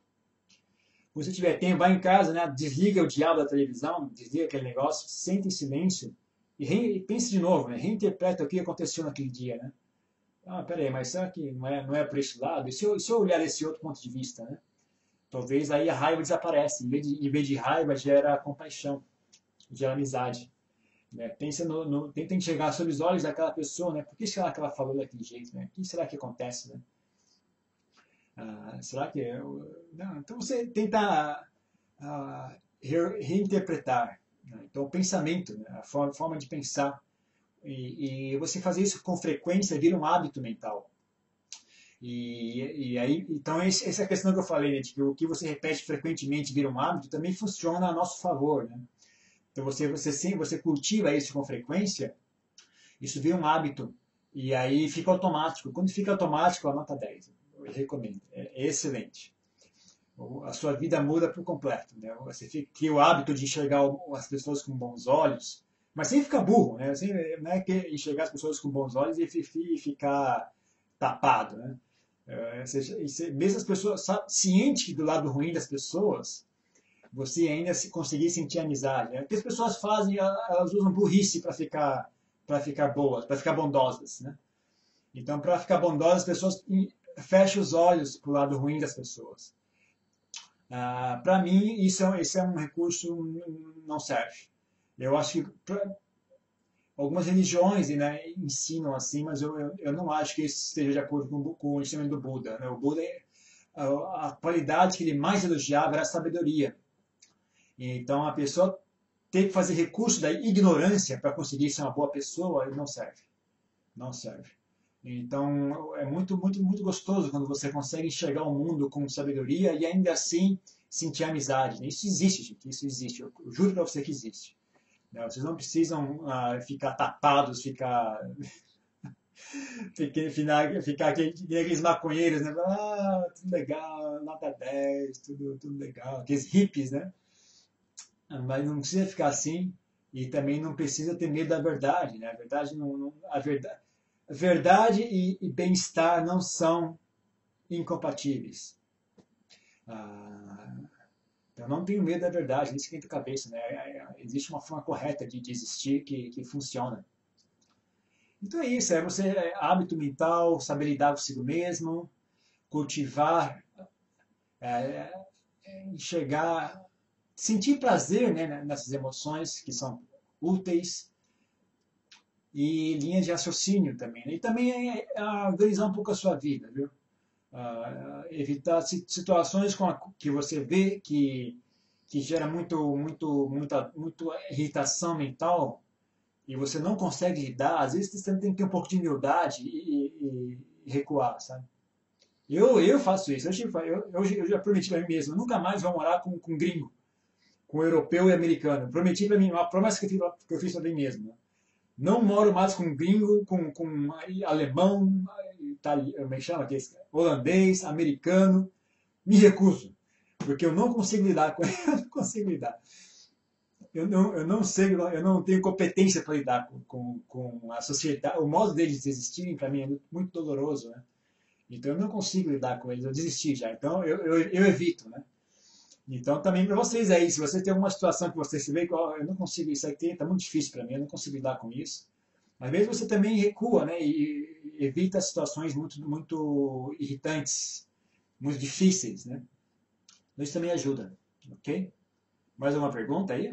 Se você tiver tempo, vai em casa, né? Desliga o diabo da televisão, desliga aquele negócio, senta em silêncio e pense de novo, né? Reinterpreta o que aconteceu naquele dia, né? Peraí, mas será que não é por esse lado? E se eu olhar esse outro ponto de vista, né? Talvez aí a raiva desaparece. Em vez de raiva, gera compaixão, gera amizade. Né? Tenta enxergar sob os olhos daquela pessoa, né? Por que será que ela falou daquele jeito, né? O que será que acontece, né? Será que não, então você tenta reinterpretar, né? Então o pensamento, né? A forma de pensar e você fazer isso com frequência vira um hábito mental. E aí, então essa é a questão que eu falei, né, de que o que você repete frequentemente vira um hábito, também funciona a nosso favor, né? Então você cultiva isso com frequência, isso vira um hábito e aí fica automático. Quando fica automático, a nota 10. Eu recomendo, é excelente. A sua vida muda por completo, né? Você cria o hábito de enxergar as pessoas com bons olhos, mas sem ficar burro, né? Assim, não é que enxergar as pessoas com bons olhos e ficar tapado, né? Mesmo as pessoas ciente que do lado ruim das pessoas, você ainda conseguir sentir amizade, né? O que as pessoas fazem, elas usam burrice para ficar boas, para ficar bondosas, né? Então, para ficar bondosas, as pessoas fecham os olhos para o lado ruim das pessoas. Para mim, isso é um recurso não serve. Eu acho que algumas religiões, né, ensinam assim, mas eu não acho que isso esteja de acordo com o ensinamento do Buda, né? O Buda, a qualidade que ele mais elogiava era a sabedoria. Então, a pessoa ter que fazer recurso da ignorância para conseguir ser uma boa pessoa não serve. Não serve. Então, é muito, muito, muito gostoso quando você consegue enxergar o mundo com sabedoria e ainda assim sentir amizade. Isso existe, gente. Isso existe. Eu juro para você que existe. Vocês não precisam ficar tapados, ficar aqueles maconheiros, né? Tudo legal, nota 10, tudo legal. Aqueles hippies, né? Mas não precisa ficar assim e também não precisa ter medo da verdade, né? A verdade e bem-estar não são incompatíveis. Eu não tenho medo da verdade, isso esquenta a cabeça, né? Existe uma forma correta de existir que funciona. Então é isso, hábito mental, saber lidar consigo mesmo, cultivar, é, enxergar, sentir prazer, né, nessas emoções que são úteis e linha de raciocínio também, né? E também organizar um pouco a sua vida, viu? Evitar situações que você vê que gera muita irritação mental e você não consegue lidar, às vezes você tem que ter um pouco de humildade e recuar, sabe? Eu faço isso, eu já prometi para mim mesmo, eu nunca mais vou morar com gringo, com europeu e americano. Prometi para mim, uma promessa que eu fiz para mim mesmo. Né? Não moro mais com gringo, com alemão, como é que chama? Holandês, americano. Me recuso, porque eu não consigo lidar com ele, eu não consigo lidar. Eu não sei, eu não tenho competência para lidar com a sociedade. O modo deles existirem, para mim, é muito doloroso. Né? Então eu não consigo lidar com eles, eu desisti já. Então eu evito. Né? Então também para vocês aí, se você tem alguma situação que você se vê, eu não consigo, isso aqui está muito difícil para mim, eu não consigo lidar com isso. Às vezes você também recua, né, e evita situações muito, muito irritantes, muito difíceis, né? Isso também ajuda, ok? Mais uma pergunta aí?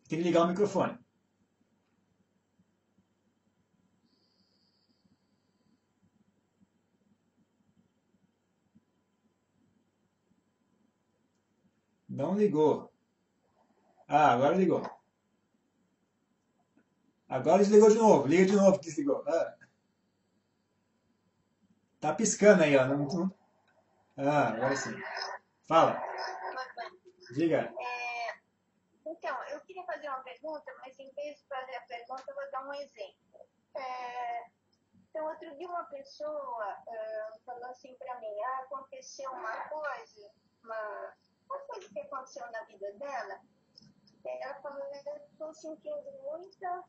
Tem que ligar o microfone. Não ligou. Agora ligou. Agora desligou de novo. Liga de novo que desligou. Tá piscando aí, ó. Agora sim. Fala. Diga. Então, eu queria fazer uma pergunta, mas em vez de fazer a pergunta, eu vou dar um exemplo. Então, outro dia uma pessoa falou assim para mim, aconteceu uma coisa que aconteceu na vida dela. Ela falou, eu estou sentindo muita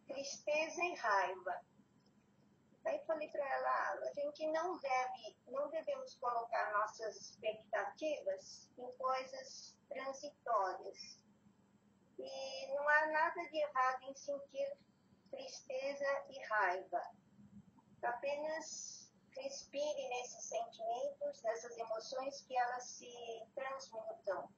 tristeza e raiva. Aí falei para ela, a gente não devemos colocar nossas expectativas em coisas transitórias. E não há nada de errado em sentir tristeza e raiva. Apenas respire nesses sentimentos, nessas emoções que elas se transmutam.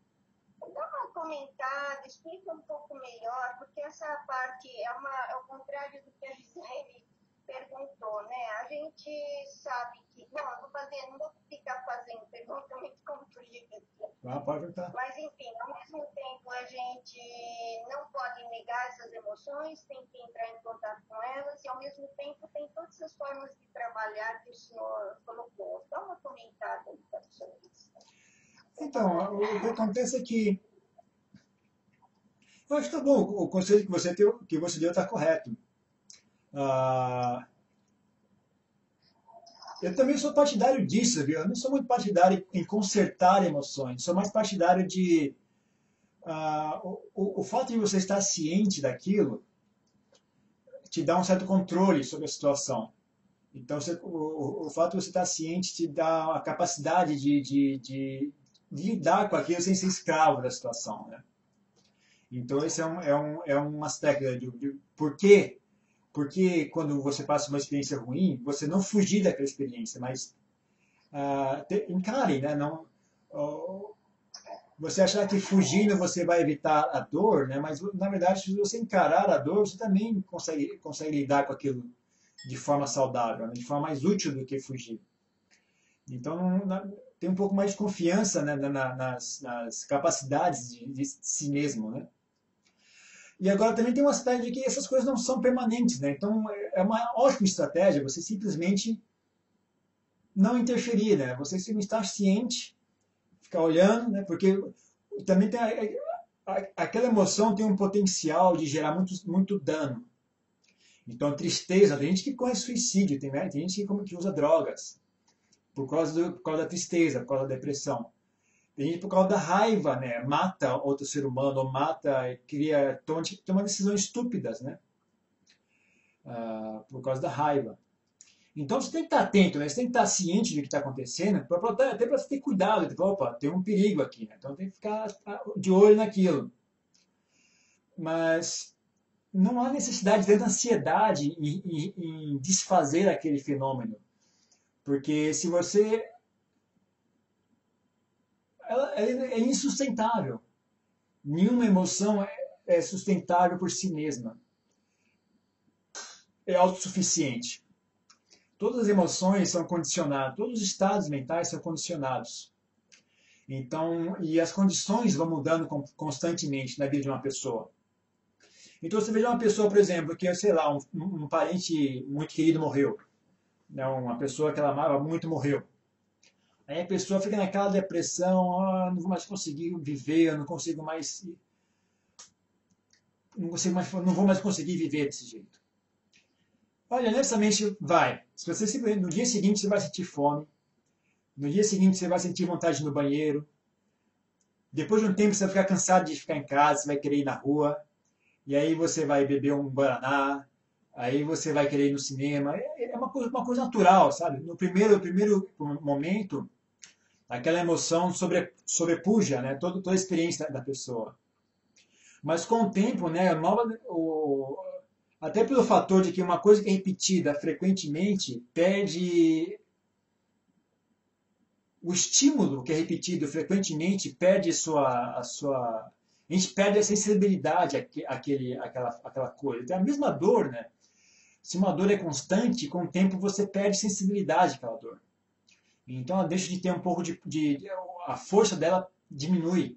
Dá um comentário, explica um pouco melhor, porque essa parte é o contrário do que a Gisele perguntou, né? A gente sabe que Bom, eu vou fazer, não vou ficar fazendo pergunta muito comprida. Pode perguntar. Mas, enfim, ao mesmo tempo a gente não pode negar essas emoções, tem que entrar em contato com elas, e ao mesmo tempo tem todas essas formas de trabalhar que o senhor colocou. Dá uma comentada aí sobre isso. Então, o que acontece é que eu acho que tá bom, o conselho que você deu está correto. Ah, eu também sou partidário disso, viu? Eu não sou muito partidário em consertar emoções, sou mais partidário de o fato de você estar ciente daquilo te dá um certo controle sobre a situação. Então, o fato de você estar ciente te dá a capacidade de lidar com aquilo sem ser escravo da situação, né? Então, esse é um aspecto de por quê? Porque quando você passa uma experiência ruim, você não fugir daquela experiência, mas encare, né? Não, você achar que fugindo você vai evitar a dor, né? Mas na verdade, se você encarar a dor, você também consegue lidar com aquilo de forma saudável, né? De forma mais útil do que fugir. Então, tem um pouco mais de confiança, né? nas capacidades de si mesmo, né? E agora também tem um aspecto de que essas coisas não são permanentes, né? Então é uma ótima estratégia você simplesmente não interferir, né? Você simplesmente estar ciente, ficar olhando, né? Porque também tem aquela emoção tem um potencial de gerar muito dano. Então tristeza, tem gente que corre suicídio, tem gente que usa drogas por causa da tristeza, por causa da depressão. Tem gente por causa da raiva, né? Mata outro ser humano, ou toma decisões estúpidas, né? Por causa da raiva. Então você tem que estar atento, né? Você tem que estar ciente do que está acontecendo, até para você ter cuidado. Tipo, opa, tem um perigo aqui, né? Então tem que ficar de olho naquilo. Mas não há necessidade de tanta ansiedade em desfazer aquele fenômeno. Porque se você ela é insustentável. Nenhuma emoção é sustentável por si mesma. É autossuficiente. Todas as emoções são condicionadas, todos os estados mentais são condicionados. Então, e as condições vão mudando constantemente na vida de uma pessoa. Então, você vê uma pessoa, por exemplo, que, sei lá, um parente muito querido morreu. Né, uma pessoa que ela amava muito morreu. Aí a pessoa fica naquela depressão, não vou mais conseguir viver, eu não consigo mais, não vou mais conseguir viver desse jeito. Olha, honestamente, vai. Se você no dia seguinte você vai sentir fome, no dia seguinte você vai sentir vontade de ir no banheiro, depois de um tempo você vai ficar cansado de ficar em casa, você vai querer ir na rua, e aí você vai beber um guaraná, aí você vai querer ir no cinema. É uma coisa natural, sabe? No primeiro momento, aquela emoção sobrepuja, né, toda a experiência da pessoa. Mas com o tempo, né, até pelo fator de que uma coisa que é repetida frequentemente perde o estímulo que é repetido frequentemente perde a gente perde a sensibilidade àquela coisa. Então, a mesma dor, né? Se uma dor é constante, com o tempo você perde sensibilidade àquela dor. Então ela deixa de ter um pouco a força dela diminui.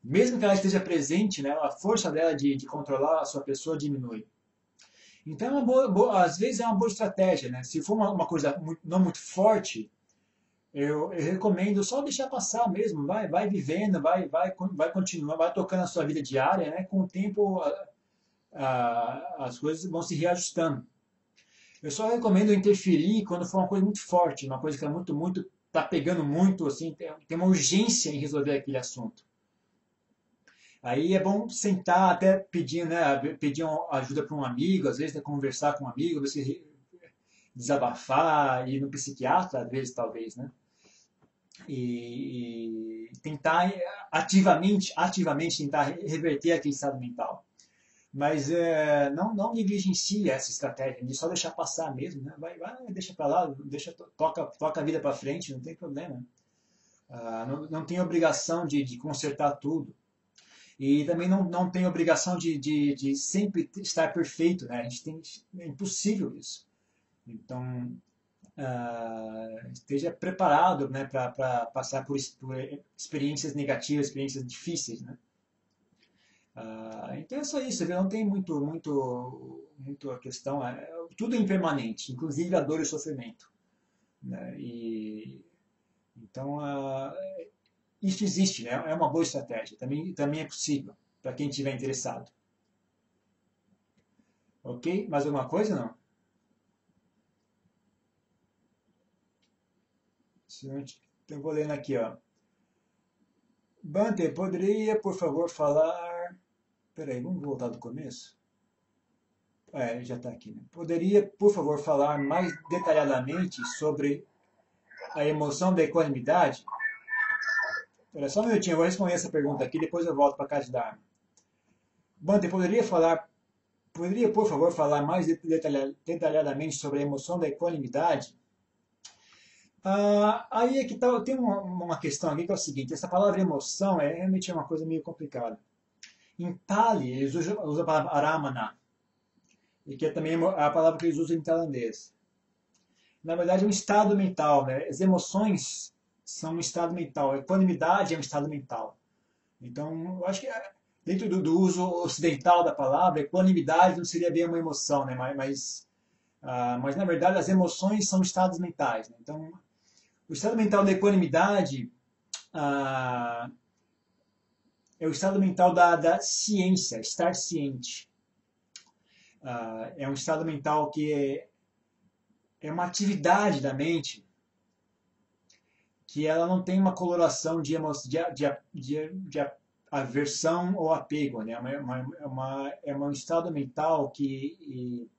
Mesmo que ela esteja presente, né, a força dela de controlar a sua pessoa diminui. Então às vezes é uma boa estratégia, né? Se for uma coisa não muito forte, eu recomendo só deixar passar mesmo, vai vivendo, vai continuar, vai tocando a sua vida diária, né? Com o tempo as coisas vão se reajustando. Eu só recomendo interferir quando for uma coisa muito forte, uma coisa que é tá pegando muito, assim, tem uma urgência em resolver aquele assunto. Aí é bom sentar, até pedir ajuda para um amigo, às vezes, né, conversar com um amigo, você desabafar, ir no psiquiatra, às vezes, talvez, né? E tentar ativamente tentar reverter aquele estado mental. Mas não negligencie essa estratégia, de só deixar passar mesmo, né? Vai deixa para lá, toca a vida para frente, não tem problema. Não tem obrigação de consertar tudo. E também não tem obrigação de sempre estar perfeito, né? É impossível isso. Então, esteja preparado, né, para passar por experiências negativas, experiências difíceis, né? Então é só isso, não tem muito a questão, tudo é impermanente, inclusive a dor e o sofrimento, né? Então isso existe, né? É uma boa estratégia, também é possível para quem estiver interessado. Ok? Mais alguma coisa não? Então eu vou lendo aqui, ó. Bante, poderia, por favor, falar... Peraí, vamos voltar do começo? Já está aqui, né? Poderia, por favor, falar mais detalhadamente sobre a emoção da equanimidade? Espera só um minutinho, eu vou responder essa pergunta aqui, depois eu volto para a caixa da arma. Bante, poderia, por favor, falar mais detalhadamente sobre a emoção da equanimidade? Aí é que tá, tem uma questão aqui que é o seguinte, essa palavra emoção realmente uma coisa meio complicada. Em Pali, eles usam a palavra aramana, e que é também a palavra que eles usam em tailandês. Na verdade, é um estado mental, né? As emoções são um estado mental, a equanimidade é um estado mental. Então, eu acho que dentro do uso ocidental da palavra, equanimidade não seria bem uma emoção, né? Mas na verdade, as emoções são estados mentais, né? Então, o estado mental da equanimidade é o estado mental da ciência, estar ciente. É um estado mental que é uma atividade da mente que ela não tem uma coloração de aversão ou apego, né? É um estado mental que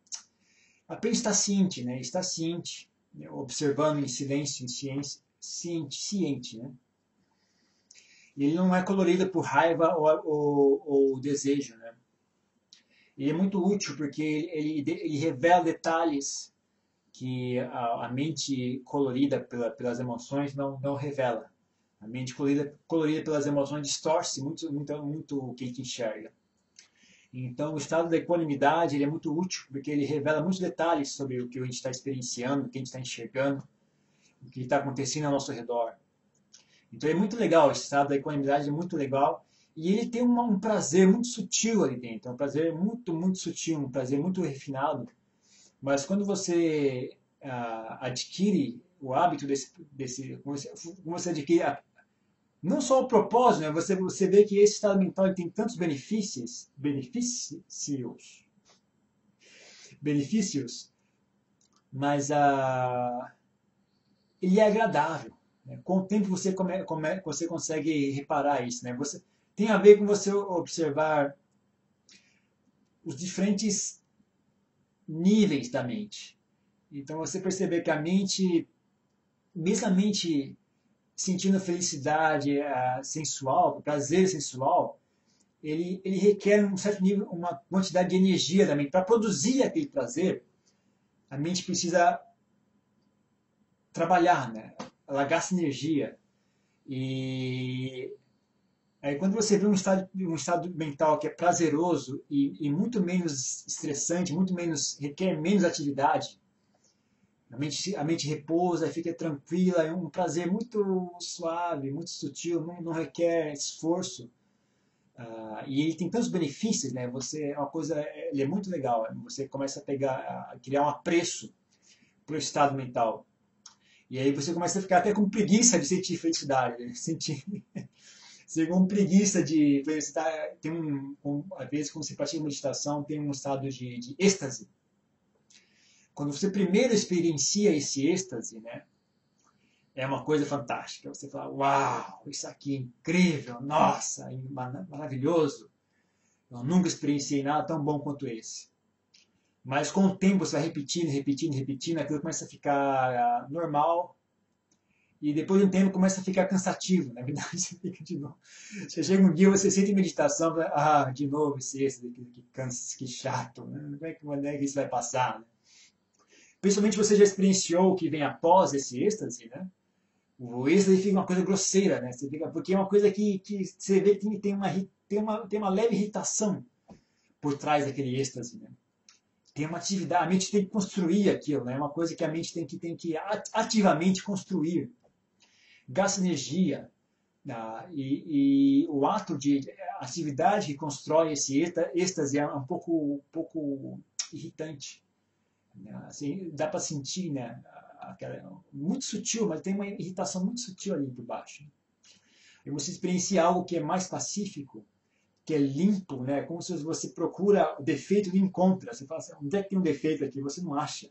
apenas está ciente, né? Está ciente, né? Observando em silêncio, em ciência, ciente, né? E ele não é colorido por raiva ou desejo, né? Ele é muito útil porque ele revela detalhes que a mente colorida pelas emoções não revela. A mente colorida pelas emoções distorce muito o que a gente enxerga. Então, o estado da equanimidade ele é muito útil porque ele revela muitos detalhes sobre o que a gente está experienciando, o que a gente está enxergando, o que está acontecendo ao nosso redor. Então é muito legal, esse estado da equanimidade é muito legal. E ele tem um prazer muito sutil ali dentro. É um prazer muito sutil, um prazer muito refinado. Mas quando você adquire o hábito você adquire não só o propósito, né? Você vê que esse estado mental tem tantos benefícios, mas ele é agradável. Com o tempo você consegue reparar isso, né? Tem a ver com você observar os diferentes níveis da mente. Então você perceber que a mente, mesmo a mente sentindo felicidade sensual, prazer sensual, ele requer um certo nível, uma quantidade de energia da mente. Para produzir aquele prazer, a mente precisa trabalhar, né? Ela gasta energia. E aí quando você vê um estado mental que é prazeroso e muito menos estressante, requer menos atividade, a mente repousa, fica tranquila, é um prazer muito suave, muito sutil, não requer esforço. E ele tem tantos benefícios, né? Ele é muito legal. Você começa a criar um apreço para o estado mental. E aí você começa a ficar até com preguiça de sentir felicidade, né? Você com preguiça de... às vezes, quando você pratica meditação, tem um estado de êxtase. Quando você primeiro experiencia esse êxtase, né? É uma coisa fantástica. Você fala, uau, isso aqui é incrível, nossa, maravilhoso. Eu nunca experienciei nada tão bom quanto esse. Mas com o tempo você vai repetindo, aquilo começa a ficar normal. E depois de um tempo começa a ficar cansativo. Na verdade, você fica de novo. Você chega um dia, você sente meditação, de novo esse daqui, que cansa, que chato. Né? Como é que isso vai passar? Né? Principalmente você já experienciou o que vem após esse êxtase, né? O êxtase fica uma coisa grosseira, né? Porque é uma coisa que você vê que tem uma leve irritação por trás daquele êxtase, né? tem uma atividade, a mente tem que construir aquilo, né? É uma coisa que a mente tem que ativamente construir. Gasta energia. E o ato de atividade que constrói esse êxtase é um pouco irritante. Né? Assim, dá para sentir, né? Muito sutil, mas tem uma irritação muito sutil ali por baixo. E você experiencia algo que é mais pacífico, que é limpo, né? Como se você procura o defeito e encontra. Você fala assim, onde é que tem um defeito aqui? Você não acha.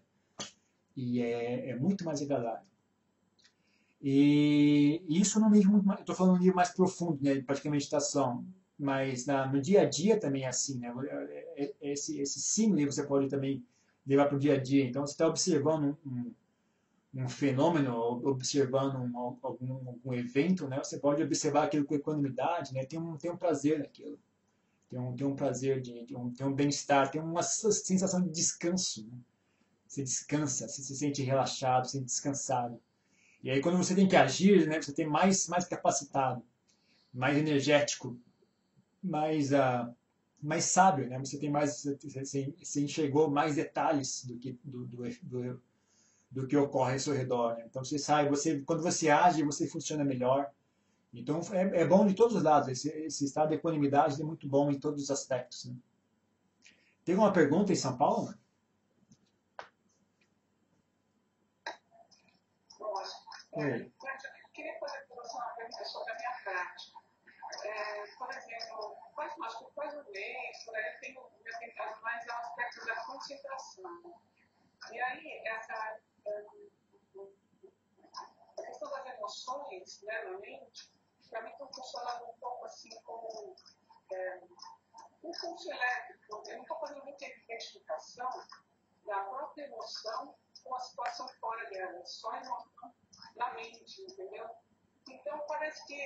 E é muito mais agradável. E isso no nível muito mais, estou falando no nível mais profundo, né, praticamente meditação, mas no dia a dia também é assim, né, esse símbolo você pode também levar para o dia a dia. Então você está observando um fenômeno, observando algum evento, né, você pode observar aquilo com equanimidade, né, tem um prazer naquilo, tem um prazer, tem um bem-estar, tem uma sensação de descanso, né? Você descansa, você se sente relaxado, se sente descansado. E aí quando você tem que agir, né, você tem mais capacitado, mais energético, mais sábio, né? Você tem mais, você enxergou mais detalhes do que ocorre ao seu redor. Né? Então você sabe, quando você age, você funciona melhor. Então é bom de todos os lados. Esse estado de equanimidade é muito bom em todos os aspectos. Né? Tem alguma pergunta em São Paulo? Né? Eu queria fazer para você uma pergunta sobre a minha prática. Por exemplo, acho que quase um mês, por aí, eu tenho me atentado mais ao aspecto da concentração. E aí, a questão das emoções, né, na mente, para mim estão funcionando um pouco assim como um pulso elétrico. Eu não estou fazendo muita identificação da própria emoção com a situação fora dela, só emoção na mente, entendeu? Então parece que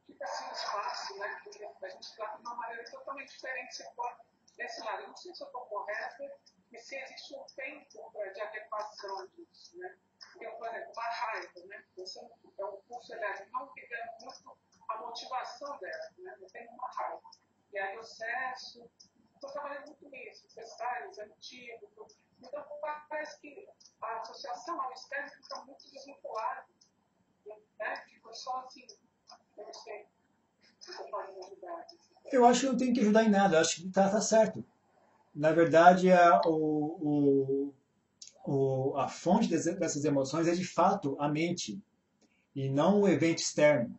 fica assim um espaço, né? Porque a gente trata de uma maneira totalmente diferente se for desse lado. Eu não sei se eu estou correta e se existe um tempo de adequação disso, né? Porque, por exemplo, uma raiva, né? Você é um curso elétrico, não pegando muito a motivação dela, né? Eu tenho uma raiva. E aí eu cesso, estou trabalhando muito nisso, necessários, antídotos. Então parece que a associação ao externo fica muito desvinculada, né? Fica só assim, eu não sei se você pode me ajudar. Eu acho que não tem que ajudar em nada, eu acho que tá certo. Na verdade, a fonte dessas emoções é de fato a mente e não o evento externo.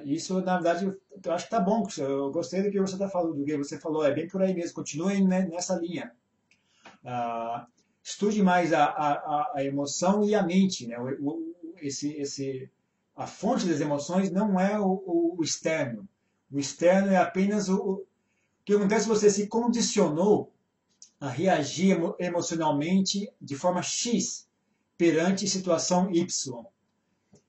Isso, na verdade, eu acho que tá bom. Eu gostei do que você está falando, do que você falou. É bem por aí mesmo. Continue nessa linha. Estude mais a emoção e a mente, né? A fonte das emoções não é o externo. O externo é apenas o que acontece se você se condicionou a reagir emocionalmente de forma X perante situação Y.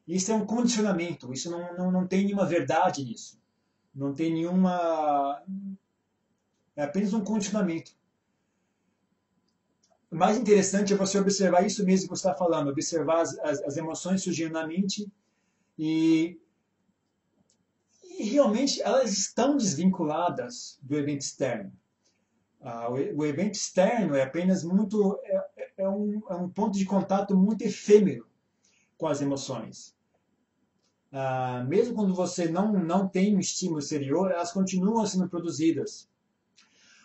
Isso é um condicionamento, isso não tem nenhuma verdade nisso. Não tem nenhuma... É apenas um condicionamento. O mais interessante é você observar isso mesmo que você está falando, observar as emoções surgindo na mente e realmente elas estão desvinculadas do evento externo. O evento externo é apenas um ponto de contato muito efêmero com as emoções. Mesmo quando você não tem um estímulo exterior, elas continuam sendo produzidas.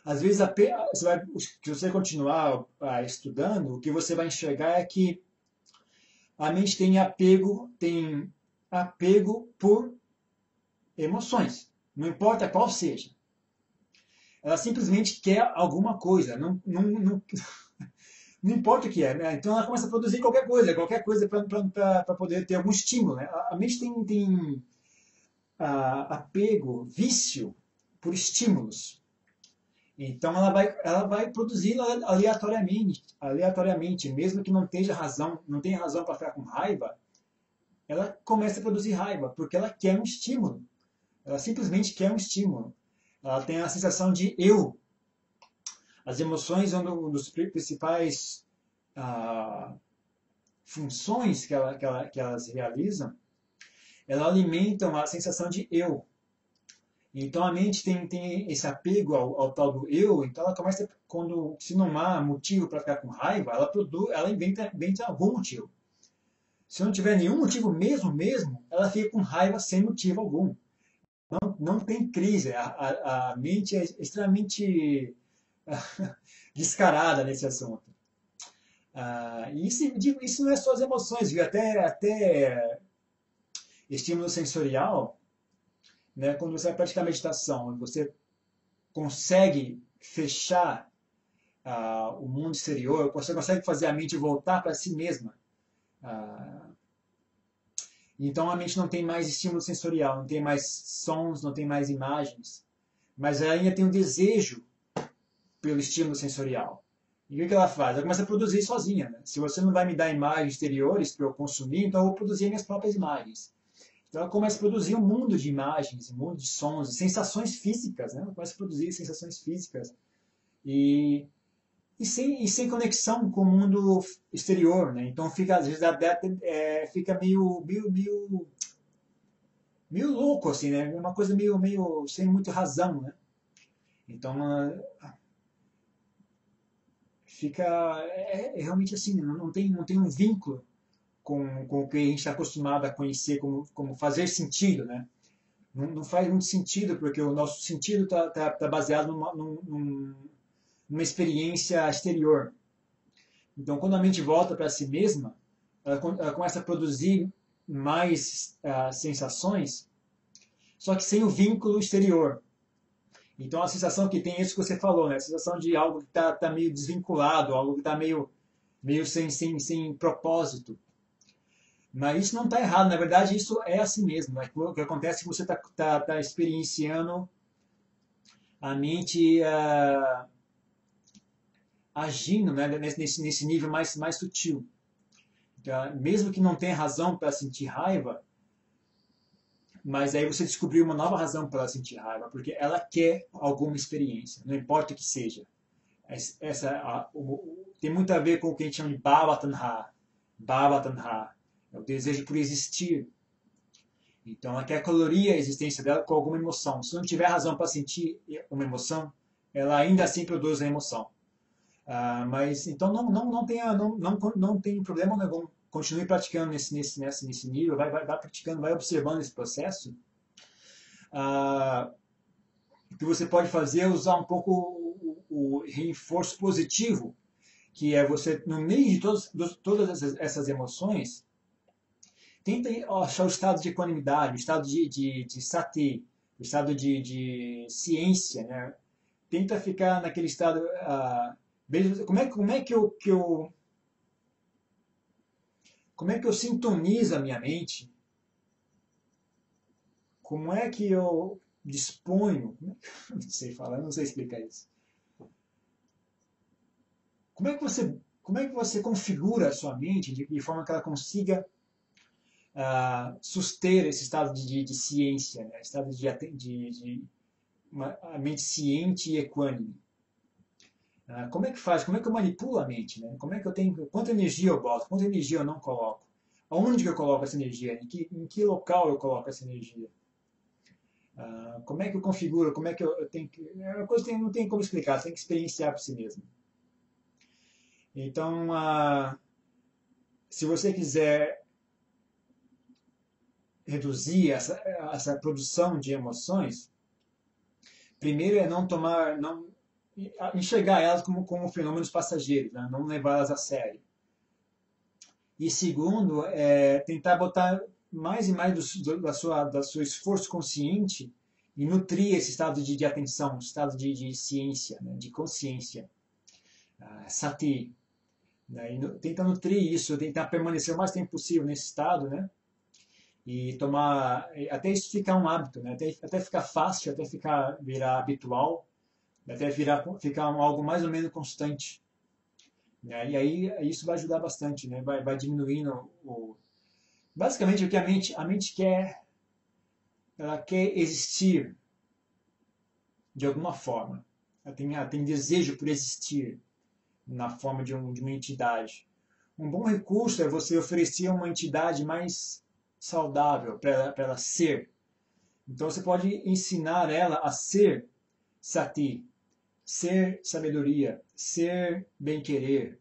Às vezes, se você continuar estudando, o que você vai enxergar é que a mente tem apego por emoções, não importa qual seja. Ela simplesmente quer alguma coisa, não importa o que é, né? Então ela começa a produzir qualquer coisa para poder ter algum estímulo. Né? A mente tem apego, vício por estímulos. Então ela vai produzir aleatoriamente, mesmo que não tenha razão para ficar com raiva, ela começa a produzir raiva, porque ela quer um estímulo. Ela simplesmente quer um estímulo. Ela tem a sensação de eu. As emoções são uma das principais funções que elas realizam. Elas alimentam a sensação de eu. Então a mente tem esse apego ao tal do eu, então ela começa, quando, se não há motivo para ficar com raiva, ela inventa algum motivo. Se não tiver nenhum motivo mesmo, ela fica com raiva sem motivo algum. Não tem crise. A mente é extremamente descarada nesse assunto. E isso não é só as emoções, viu? Até estímulo sensorial, né? Quando você vai praticar meditação, você consegue fechar o mundo exterior, você consegue fazer a mente voltar para si mesma. Então a mente não tem mais estímulo sensorial, não tem mais sons, não tem mais imagens, mas ela ainda tem um desejo pelo estímulo sensorial. E o que ela faz? Ela começa a produzir sozinha. Né? Se você não vai me dar imagens exteriores para eu consumir, então eu vou produzir minhas próprias imagens. Então ela começa a produzir um mundo de imagens, um mundo de sons, de sensações físicas. Né? Ela começa a produzir sensações físicas. E sem conexão com o mundo exterior. Né? Então fica, às vezes, fica meio louco, assim, né? Uma coisa meio sem muita razão. Né? Então fica realmente assim, não tem um vínculo com o que a gente está acostumado a conhecer como fazer sentido, né? Não faz muito sentido, porque o nosso sentido está baseado numa experiência exterior. Então, quando a mente volta para si mesma, ela começa a produzir mais sensações, só que sem o vínculo exterior. Então, a sensação que tem é isso que você falou, né? A sensação de algo que está meio desvinculado, algo que está meio sem propósito. Mas isso não está errado, na verdade isso é assim mesmo. Né? O que acontece é que você está experienciando a mente agindo, né? nesse nível mais sutil. Então, mesmo que não tenha razão para sentir raiva, mas aí você descobriu uma nova razão para ela sentir raiva, porque ela quer alguma experiência, não importa o que seja. Tem muito a ver com o que a gente chama de Bhava Tanha. Bhava Tanha. É o desejo por existir. Então, ela quer colorir a existência dela com alguma emoção. Se não tiver razão para sentir uma emoção, ela ainda assim produz a emoção. Mas, então, não tem problema nenhum. Continue praticando nesse nível, vai praticando, vai observando esse processo. O que você pode fazer é usar um pouco o reforço positivo, que é você, no meio de todas essas emoções, tenta achar o estado de equanimidade, o estado de sati, o estado de ciência, né? Tenta ficar naquele estado. Como é que eu sintonizo a minha mente? Como é que eu disponho? Não sei falar, não sei explicar isso. Como é que você configura a sua mente de forma que ela consiga suster esse estado de ciência, né? Estado de uma mente ciente e equânime. Como é que faz? Como é que eu manipulo a mente? Né? Como é que eu tenho? Quanta energia eu boto? Quanta energia eu não coloco? Aonde que eu coloco essa energia? Em que local eu coloco essa energia? Como é que eu configuro? Como é que eu tenho que? É uma coisa que não tem como explicar. Você tem que experienciar por si mesmo. Então, se você quiser reduzir essa produção de emoções, primeiro é não enxergar elas como fenômenos passageiros, né? Não levá-las a sério. E segundo, é tentar botar mais e mais do seu esforço consciente e nutrir esse estado de atenção, estado de ciência, né? De consciência, sati. Né? E tentar nutrir isso, tentar permanecer o mais tempo possível nesse estado, né? E até isso ficar um hábito, né? Até ficar fácil, até virar habitual, até ficar algo mais ou menos constante. Né? E aí isso vai ajudar bastante, né? Vai diminuindo basicamente o que a mente quer, ela quer existir de alguma forma. Ela tem desejo por existir na forma de uma entidade. Um bom recurso é você oferecer uma entidade mais saudável para ela ser. Então você pode ensinar ela a ser sati, ser sabedoria, ser bem-querer,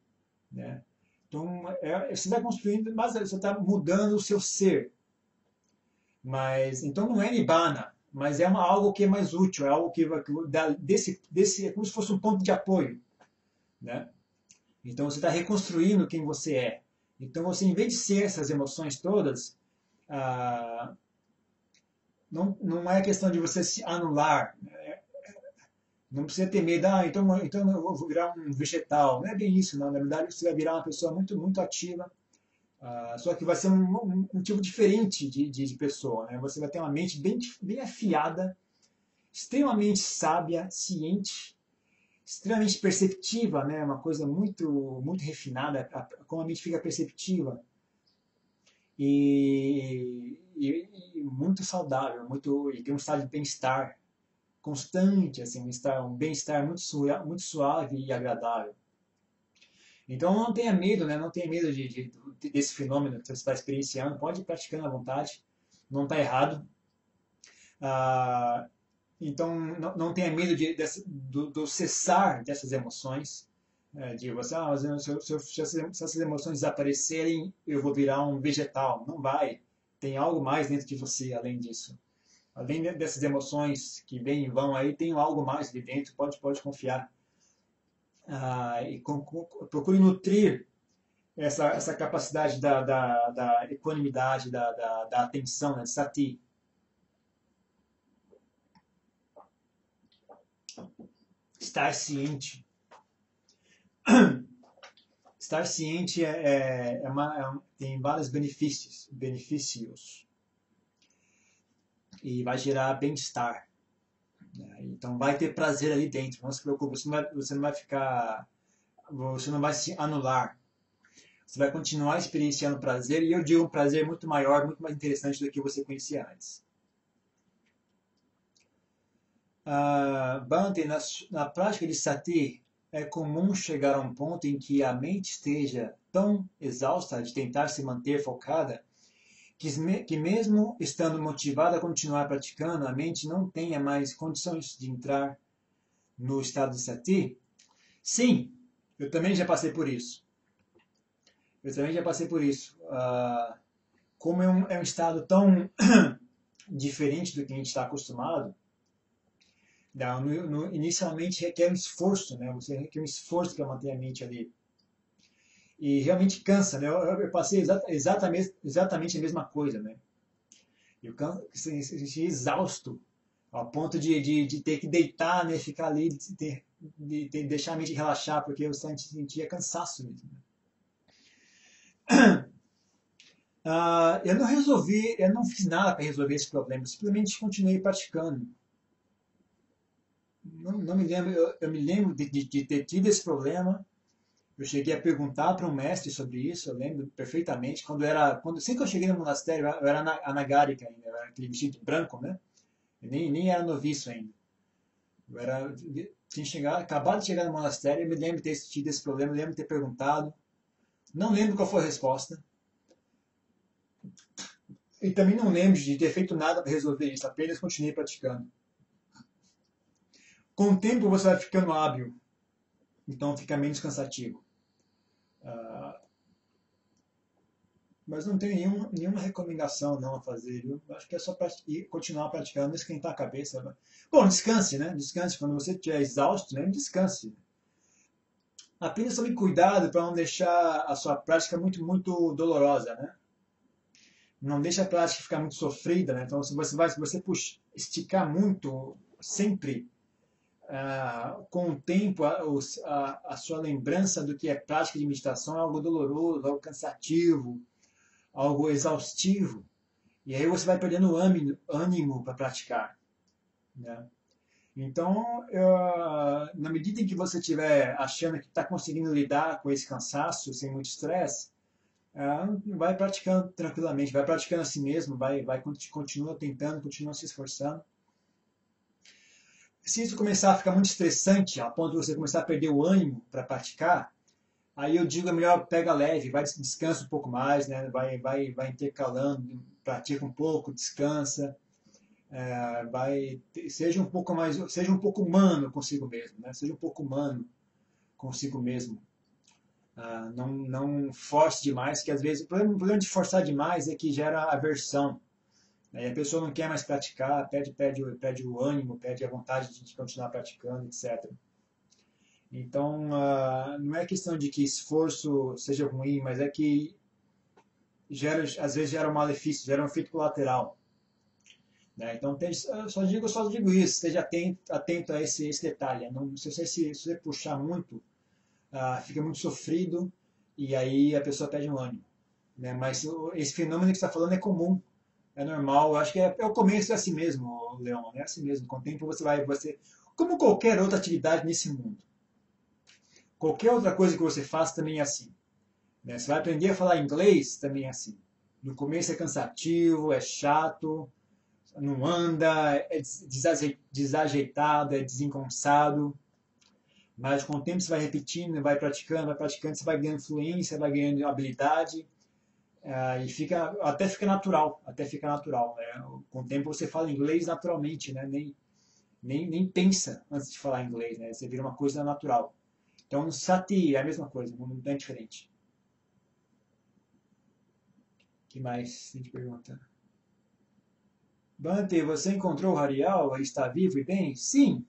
né? Então você está construindo, mas você está mudando o seu ser. Mas então não é nibbana, mas é algo que é mais útil, é algo que dá é como se fosse um ponto de apoio, né? Então você está reconstruindo quem você é. Então você, em vez de ser essas emoções todas, não é questão de você se anular. Não precisa ter medo, então eu vou virar um vegetal. Não é bem isso, não. Na verdade, você vai virar uma pessoa muito, muito ativa. Só que vai ser um tipo diferente de pessoa. Né? Você vai ter uma mente bem, bem afiada, extremamente sábia, ciente, extremamente perceptiva, né? Uma coisa muito, muito refinada, como a mente fica perceptiva. E muito saudável, e tem um estado de bem-estar constante, assim, um bem-estar muito suave e agradável. Então não tenha medo, né? Não tenha medo desse fenômeno que você está experienciando, pode ir praticando à vontade, não está errado. Então não tenha medo do cessar dessas emoções, de você, se essas emoções desaparecerem, eu vou virar um vegetal. Não vai, tem algo mais dentro de você além disso. Além dessas emoções que vêm e vão aí, tem algo mais ali dentro, pode confiar. E procure nutrir essa capacidade da equanimidade, da atenção, né, de sati. Estar ciente. Estar ciente tem vários benefícios. E vai gerar bem-estar. Então vai ter prazer ali dentro, não se preocupe, você não vai se anular. Você vai continuar experienciando prazer, e eu digo um prazer muito maior, muito mais interessante do que você conhecia antes. Bhante, na prática de sati, é comum chegar a um ponto em que a mente esteja tão exausta de tentar se manter focada, que mesmo estando motivada a continuar praticando, a mente não tenha mais condições de entrar no estado de sati? Sim, eu também já passei por isso. Como é um estado tão diferente do que a gente está acostumado, inicialmente requer um esforço, né? Você requer um esforço para manter a mente ali. E realmente cansa, né? Eu passei exatamente a mesma coisa, né? Eu senti exausto, ao ponto de ter que deitar, né? Ficar ali, de deixar a mente relaxar, porque eu sentia cansaço mesmo. Eu não fiz nada para resolver esse problema, eu simplesmente continuei praticando. Não me lembro, eu me lembro de ter tido esse problema. Eu cheguei a perguntar para um mestre sobre isso, eu lembro perfeitamente. Sempre que eu cheguei no monastério, eu era anagarika ainda, eu era aquele vestido branco, né? Eu nem era noviço ainda. Acabado de chegar no monastério, eu me lembro de ter tido esse problema, eu lembro de ter perguntado. Não lembro qual foi a resposta. E também não lembro de ter feito nada para resolver isso, apenas continuei praticando. Com o tempo você vai ficando hábil, então fica menos cansativo. Mas não tenho nenhuma recomendação não a fazer. Eu acho que é só continuar praticando, não esquentar a cabeça. Né? Bom, descanse, né? Descanse. Quando você estiver exausto, né? Descanse. Apenas tome cuidado para não deixar a sua prática muito, muito dolorosa, né? Não deixe a prática ficar muito sofrida, né? Então, se você esticar muito, sempre, com o tempo, a sua lembrança do que é prática de meditação é algo doloroso, algo cansativo, algo exaustivo. E aí você vai perdendo ânimo para praticar. Né? Então, na medida em que você estiver achando que está conseguindo lidar com esse cansaço sem muito estresse, vai praticando tranquilamente, vai praticando a si mesmo, continua tentando, continua se esforçando. Se isso começar a ficar muito estressante, a ponto de você começar a perder o ânimo para praticar, aí eu digo, é melhor pega leve, descansa um pouco mais, né? vai intercalando, pratica um pouco, descansa. seja um pouco humano consigo mesmo, né? Seja um pouco humano consigo mesmo. Não force demais, que às vezes o problema de forçar demais é que gera aversão. Né? E a pessoa não quer mais praticar, perde o ânimo, perde a vontade de continuar praticando, etc. Então, não é questão de que esforço seja ruim, mas é que às vezes gera um malefício, gera um efeito colateral. Né? Então, eu só digo isso, esteja atento a esse detalhe. Não, se você puxar muito, fica muito sofrido e aí a pessoa perde um ânimo. Né? Mas esse fenômeno que você está falando é comum, é normal. Eu acho que é o começo, é assim mesmo, Leon, é assim mesmo. Com o tempo como qualquer outra atividade nesse mundo. Qualquer outra coisa que você faça também é assim. Né? Você vai aprender a falar inglês, também é assim. No começo é cansativo, é chato, não anda, é desajeitado, é desengonçado. Mas com o tempo você vai repetindo, vai praticando, você vai ganhando fluência, vai ganhando habilidade. E até fica natural. Né? Com o tempo você fala inglês naturalmente, né? Nem pensa antes de falar inglês, né? Você vira uma coisa natural. Então, sati é a mesma coisa, não é diferente. O que mais tem de pergunta? Bante, você encontrou o Harial? Ele está vivo e bem? Sim,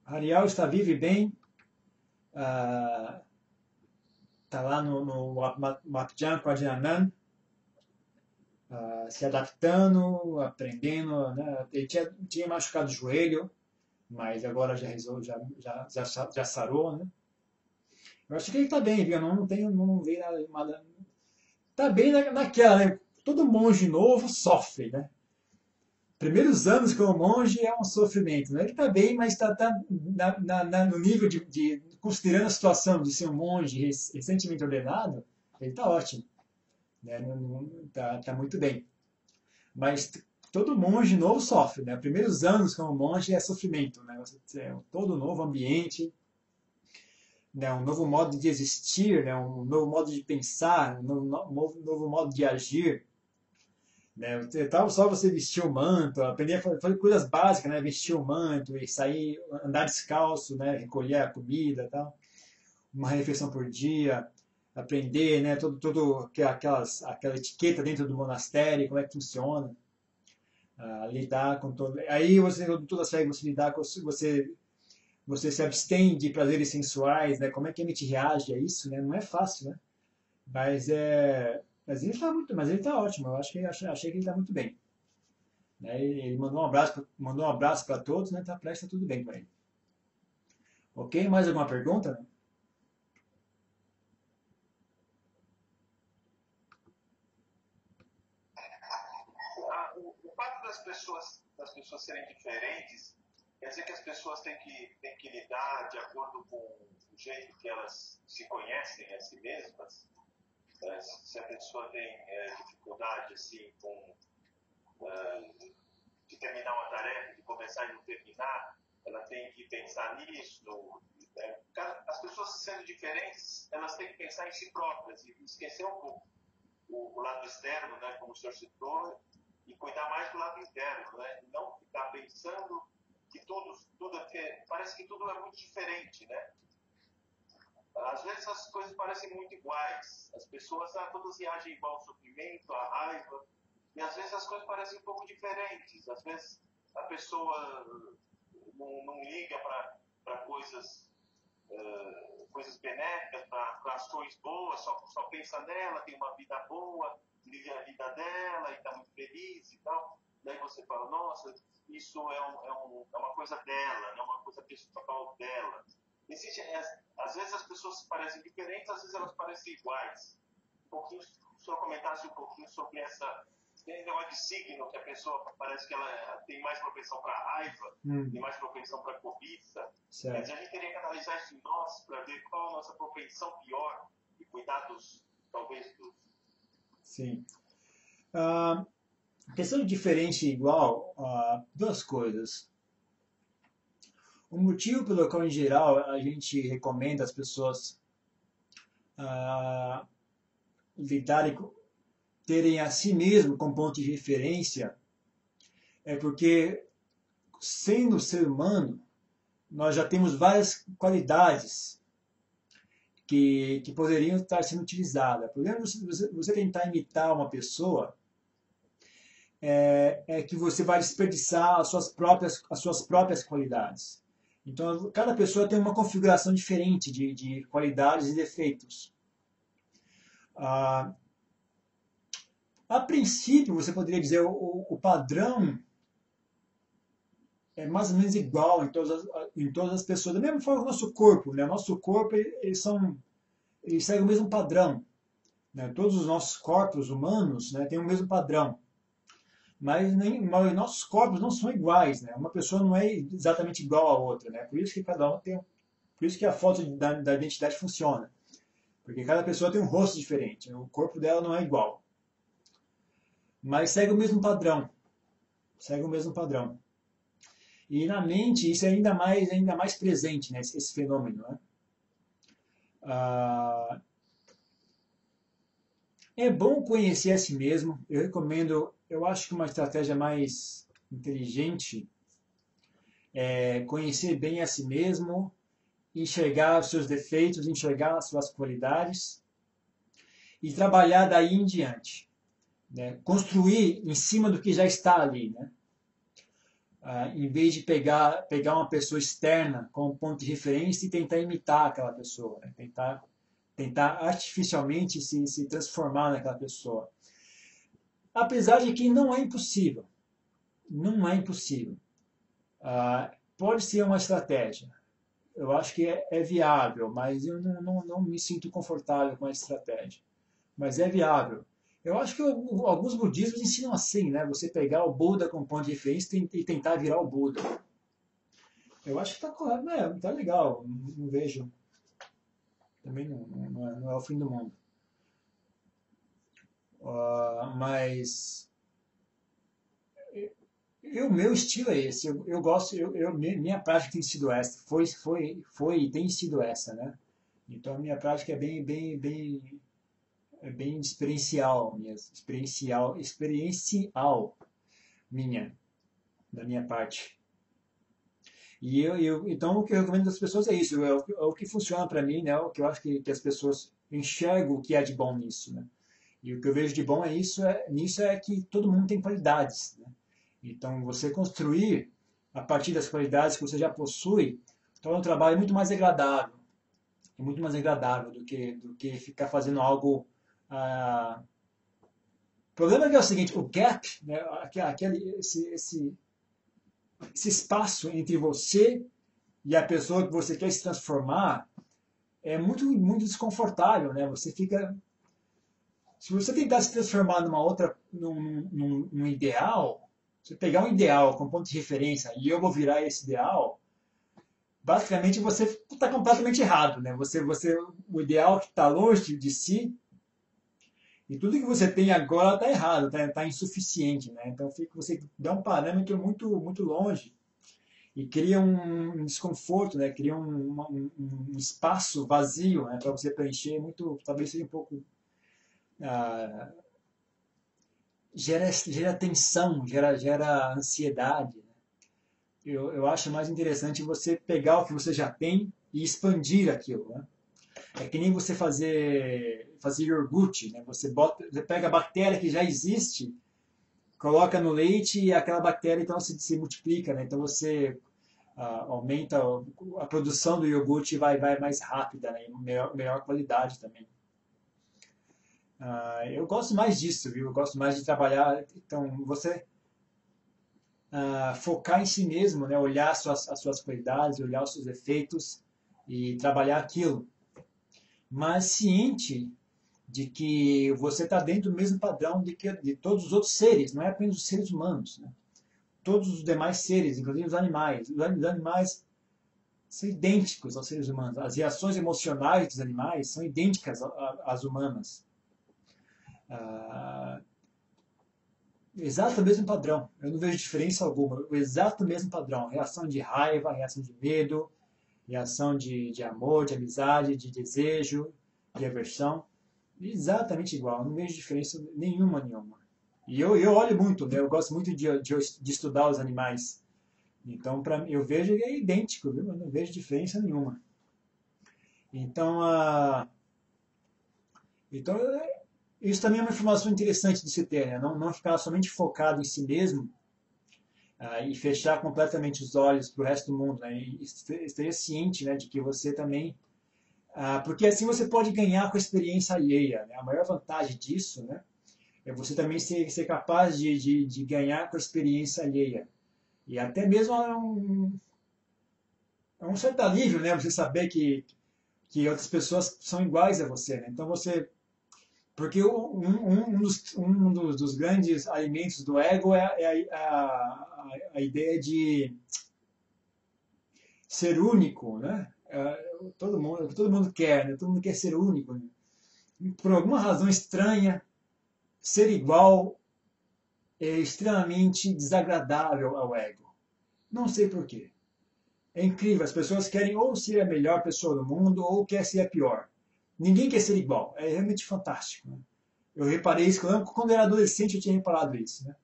Harial está vivo e bem. Está lá no Mapjan com a Jananand, se adaptando, aprendendo. Né? Ele tinha machucado o joelho, mas agora já já sarou. Né? Eu acho que ele está bem, viu? Não veio nada. Está bem naquela, né? Todo monge novo sofre, né? Primeiros anos como monge é um sofrimento. Né? Ele está bem, mas está no nível considerando a situação de ser um monge recentemente ordenado, ele está ótimo. Né? Tá muito bem. Mas todo monge novo sofre. Né? Primeiros anos como monge é sofrimento. Né? Todo novo ambiente, né? Um novo modo de existir, né? Um novo modo de pensar, um novo modo de agir. Né? Só você vestir o manto, aprender a fazer coisas básicas, né? Vestir o manto e sair, andar descalço, né? Recolher a comida, tal. Uma refeição por dia, aprender, né? Aquela etiqueta dentro do monastério, como é que funciona, lidar com todo. Aí todas as regras você lidar com você se abstém de prazeres sensuais, né? Como é que a mente reage a isso, né? Não é fácil, né? Mas ele está ótimo. Eu achei que ele está muito bem. Né? Ele mandou um abraço para todos, né? Parece que está tudo bem com ele. Ok? Mais alguma pergunta? O fato das pessoas serem diferentes quer dizer que as pessoas têm que lidar de acordo com o jeito que elas se conhecem a si mesmas. Se a pessoa tem dificuldade assim de terminar uma tarefa, de começar e não terminar, ela tem que pensar nisso. As pessoas sendo diferentes, elas têm que pensar em si próprias e esquecer um pouco o lado externo, né, como o senhor citou, e cuidar mais do lado interno, né? Não ficar pensando que parece que tudo é muito diferente, né? Às vezes as coisas parecem muito iguais. As pessoas todas reagem igual ao sofrimento, à raiva. E às vezes as coisas parecem um pouco diferentes. Às vezes a pessoa não liga para coisas benéficas, para ações boas, só pensa nela, tem uma vida boa, vive a vida dela e está muito feliz e tal. Daí você fala, nossa, isso é uma coisa dela, né? Uma coisa pessoal dela. Às vezes as pessoas parecem diferentes, às vezes elas parecem iguais. Se o senhor comentasse um pouquinho sobre esse negócio de signo, que a pessoa parece que ela tem mais propensão para raiva, tem mais propensão para cobiça. Quer dizer, a gente teria que analisar isso em nós para ver qual a nossa propensão pior e cuidar talvez dos... Sim. Questão de diferente e igual, duas coisas. O motivo pelo qual, em geral, a gente recomenda as pessoas terem a si mesmo como ponto de referência é porque, sendo ser humano, nós já temos várias qualidades que poderiam estar sendo utilizadas. Por exemplo, se você tentar imitar uma pessoa, é que você vai desperdiçar as suas próprias qualidades. Então, cada pessoa tem uma configuração diferente de qualidades e defeitos. A princípio, você poderia dizer o padrão é mais ou menos igual em todas as pessoas. Da mesma forma que o nosso corpo. Né? O nosso corpo, eles seguem o mesmo padrão. Né? Todos os nossos corpos humanos, né, têm o mesmo padrão. Mas nossos corpos não são iguais. Né? Uma pessoa não é exatamente igual à outra. Né? Por isso que cada um tem... Por isso que a foto da identidade funciona. Porque cada pessoa tem um rosto diferente. O corpo dela não é igual. Mas segue o mesmo padrão. Segue o mesmo padrão. E na mente isso é ainda mais presente, né, esse fenômeno. Né? É bom conhecer a si mesmo. Eu recomendo, eu acho que uma estratégia mais inteligente é conhecer bem a si mesmo, enxergar os seus defeitos, enxergar as suas qualidades e trabalhar daí em diante. Né? Construir em cima do que já está ali. Né? Em vez de pegar uma pessoa externa como ponto de referência e tentar imitar aquela pessoa, né? tentar artificialmente se transformar naquela pessoa. Apesar de que não é impossível. Não é impossível. Pode ser uma estratégia. Eu acho que é viável, mas eu não me sinto confortável com a estratégia. Mas é viável. Eu acho que alguns budismos ensinam assim, né? Você pegar o Buda como ponto de referência e tentar virar o Buda. Eu acho que está correto, né? Tá legal. Não vejo. Também não é o fim do mundo. Mas o meu estilo é esse. Eu gosto. Minha prática tem sido essa. Foi e tem sido essa, né? Então a minha prática é bem experiencial minha, da minha parte. E então o que eu recomendo das pessoas é isso, é o que funciona para mim, né? O que eu acho que as pessoas enxergam o que é de bom nisso, né? E o que eu vejo de bom nisso é que todo mundo tem qualidades, né? Então você construir a partir das qualidades que você já possui, torna o trabalho muito mais agradável, do que ficar fazendo algo. O problema é o seguinte, o gap, né, esse espaço entre você e a pessoa que você quer se transformar é muito, muito desconfortável, né? Você fica... Se você tentar se transformar num ideal, você pegar um ideal como ponto de referência e eu vou virar esse ideal, basicamente você está completamente errado, né? O ideal que está longe de si, e tudo que você tem agora está errado, está insuficiente, né? Então você dá um parâmetro muito, muito longe e cria um desconforto, né? Cria um espaço vazio, né? Para você preencher, talvez seja um pouco... gera tensão, gera ansiedade. Né? Eu acho mais interessante você pegar o que você já tem e expandir aquilo, né? É que nem você fazer iogurte, né? Você pega a bactéria que já existe, coloca no leite e aquela bactéria então se multiplica, né? Então você aumenta a produção do iogurte e vai mais rápida, né? Melhor qualidade também. Eu gosto mais disso, viu? Eu gosto mais de trabalhar. Então você focar em si mesmo, né? Olhar as suas qualidades, olhar os seus defeitos e trabalhar aquilo. Mas ciente de que você está dentro do mesmo padrão de todos os outros seres, não é apenas os seres humanos. Né? Todos os demais seres, inclusive os animais. Os animais são idênticos aos seres humanos. As reações emocionais dos animais são idênticas às humanas. Exato o mesmo padrão. Eu não vejo diferença alguma. O exato mesmo padrão. Reação de raiva, reação de medo, reação de amor, de amizade, de desejo, de aversão, exatamente igual, não vejo diferença nenhuma. E eu olho muito, né? Eu gosto muito de estudar os animais. Então, eu vejo que é idêntico, viu? Eu não vejo diferença nenhuma. Então, então isso também é uma informação interessante de se ter, né? Não ficar somente focado em si mesmo e fechar completamente os olhos para o resto do mundo, né? E esteja ciente, né, de que você também... porque assim você pode ganhar com a experiência alheia, né? A maior vantagem disso, né, é você também ser capaz de ganhar com a experiência alheia. E até mesmo é um certo alívio, né? Você saber que outras pessoas são iguais a você, né? Então você... Porque dos grandes alimentos do ego é a ideia de ser único, né? Todo mundo quer, né? Todo mundo quer ser único. Né? Por alguma razão estranha, ser igual é extremamente desagradável ao ego. Não sei porquê. É incrível, as pessoas querem ou ser a melhor pessoa do mundo ou quer ser a pior. Ninguém quer ser igual. É realmente fantástico. Né? Eu reparei isso, quando eu era adolescente eu tinha reparado isso. Né?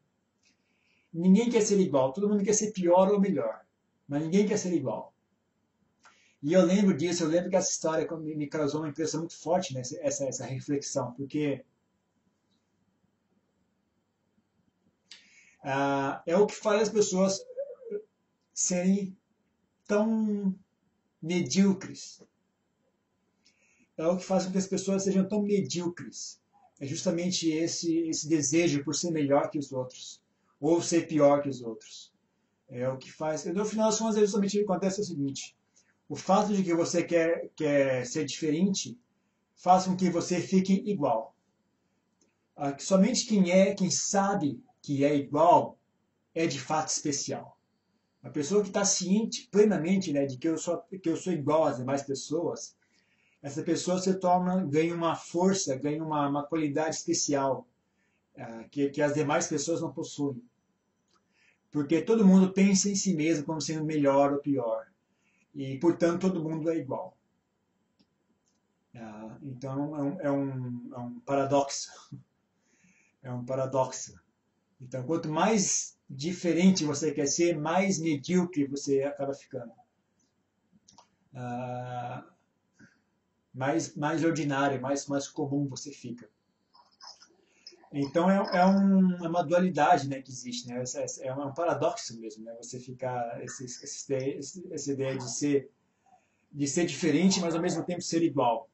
Ninguém quer ser igual, todo mundo quer ser pior ou melhor. Mas ninguém quer ser igual. E eu lembro disso, eu lembro que essa história me causou uma impressão muito forte, né? essa reflexão, porque é o que faz as pessoas serem tão medíocres. É o que faz com que as pessoas sejam tão medíocres. É justamente esse desejo por ser melhor que os outros, ou ser pior que os outros. É o que faz. No final das contas, justamente o que acontece é o seguinte: o fato de que você quer ser diferente faz com que você fique igual. Somente quem sabe que é igual é de fato especial. A pessoa que está ciente plenamente, né, de que eu sou igual às demais pessoas, essa pessoa ganha uma força, ganha uma qualidade especial que as demais pessoas não possuem. Porque todo mundo pensa em si mesmo como sendo melhor ou pior. E, portanto, todo mundo é igual. Então, é um paradoxo. É um paradoxo. Então, quanto mais diferente você quer ser, mais medíocre você acaba ficando. Mais ordinário, mais comum você fica. Então é uma dualidade, né, que existe, né? É um paradoxo mesmo, né? Você ficar essa ideia de ser diferente, mas ao mesmo tempo ser igual.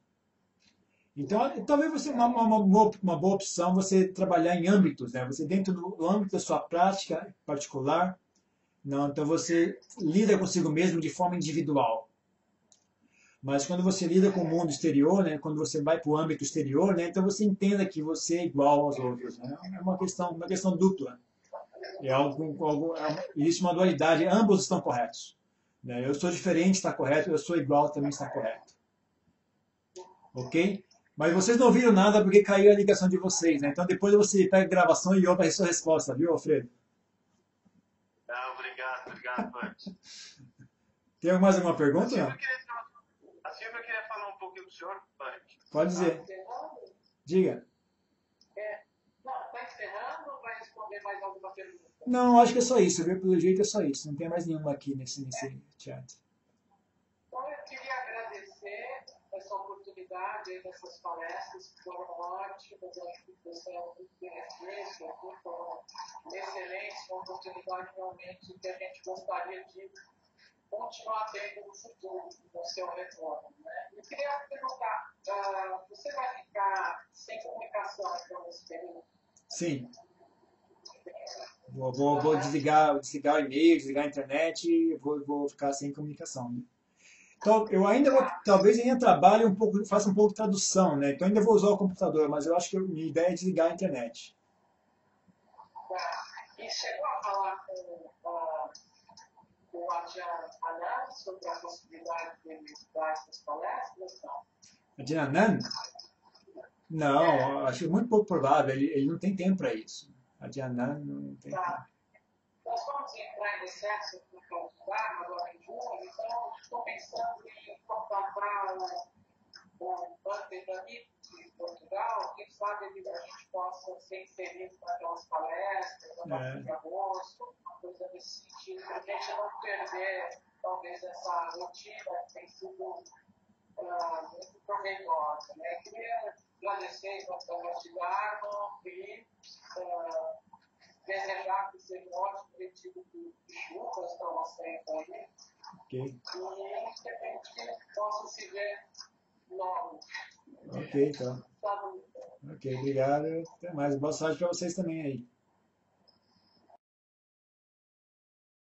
Então talvez você uma boa opção você trabalhar em âmbitos, né? Você dentro do âmbito da sua prática particular, não, então você lida consigo mesmo de forma individual. Mas quando você lida com o mundo exterior, né, quando você vai para o âmbito exterior, né, então você entenda que você é igual aos outros. Né? É uma questão dupla. Existe uma dualidade, ambos estão corretos. Né? Eu sou diferente, está correto, eu sou igual, também está correto. Ok? Mas vocês não viram nada porque caiu a ligação de vocês. Né? Então depois você pega a gravação e ouve a sua resposta, viu, Alfredo? Não, obrigado, Bert. Tem mais alguma pergunta? A Silvia queria falar um pouquinho com o senhor, Bert. Pode dizer. Diga. Está encerrando ou vai responder mais alguma pergunta? Não, acho que é só isso, viu? Pelo jeito é só isso. Não tem mais nenhuma aqui nesse chat. Então, eu queria agradecer essa oportunidade, dessas palestras que foram ótimas, acho que você é muito benefício, foram excelentes, uma oportunidade realmente que a gente gostaria de continuar tendo no futuro, no seu retorno. Né? Eu queria perguntar, você vai ficar sem comunicação então nesse período? Sim. Vou desligar o e-mail, desligar a internet e vou ficar sem comunicação. Né? Então, eu ainda talvez ainda trabalhe um pouco, faça um pouco de tradução, né? Então ainda vou usar o computador, mas eu acho que a minha ideia é desligar a internet. E chegou a falar com o Adjan Anand sobre a possibilidade de ele dar essas palestras? Não. Adjan Anand? Não, acho muito pouco provável. Ele não tem tempo para isso. Adjan Anand não tem tempo. Nós vamos entrar em recesso para Portugal agora em junho, então estou pensando em contratar um banco de Portugal, quem sabe a gente possa ser inserido naquelas palestras. final de agosto, uma coisa nesse sentido, para a gente não perder, talvez, essa rotina que tem sido muito proveitosa. Né? Queria agradecer exatamente o Arno e desejar que seja um ótimo retiro de chuvas para vocês aí. Ok. E que a gente possa se ver logo. Ok, então. Ok, obrigado. Até mais. Boa sorte para vocês também aí.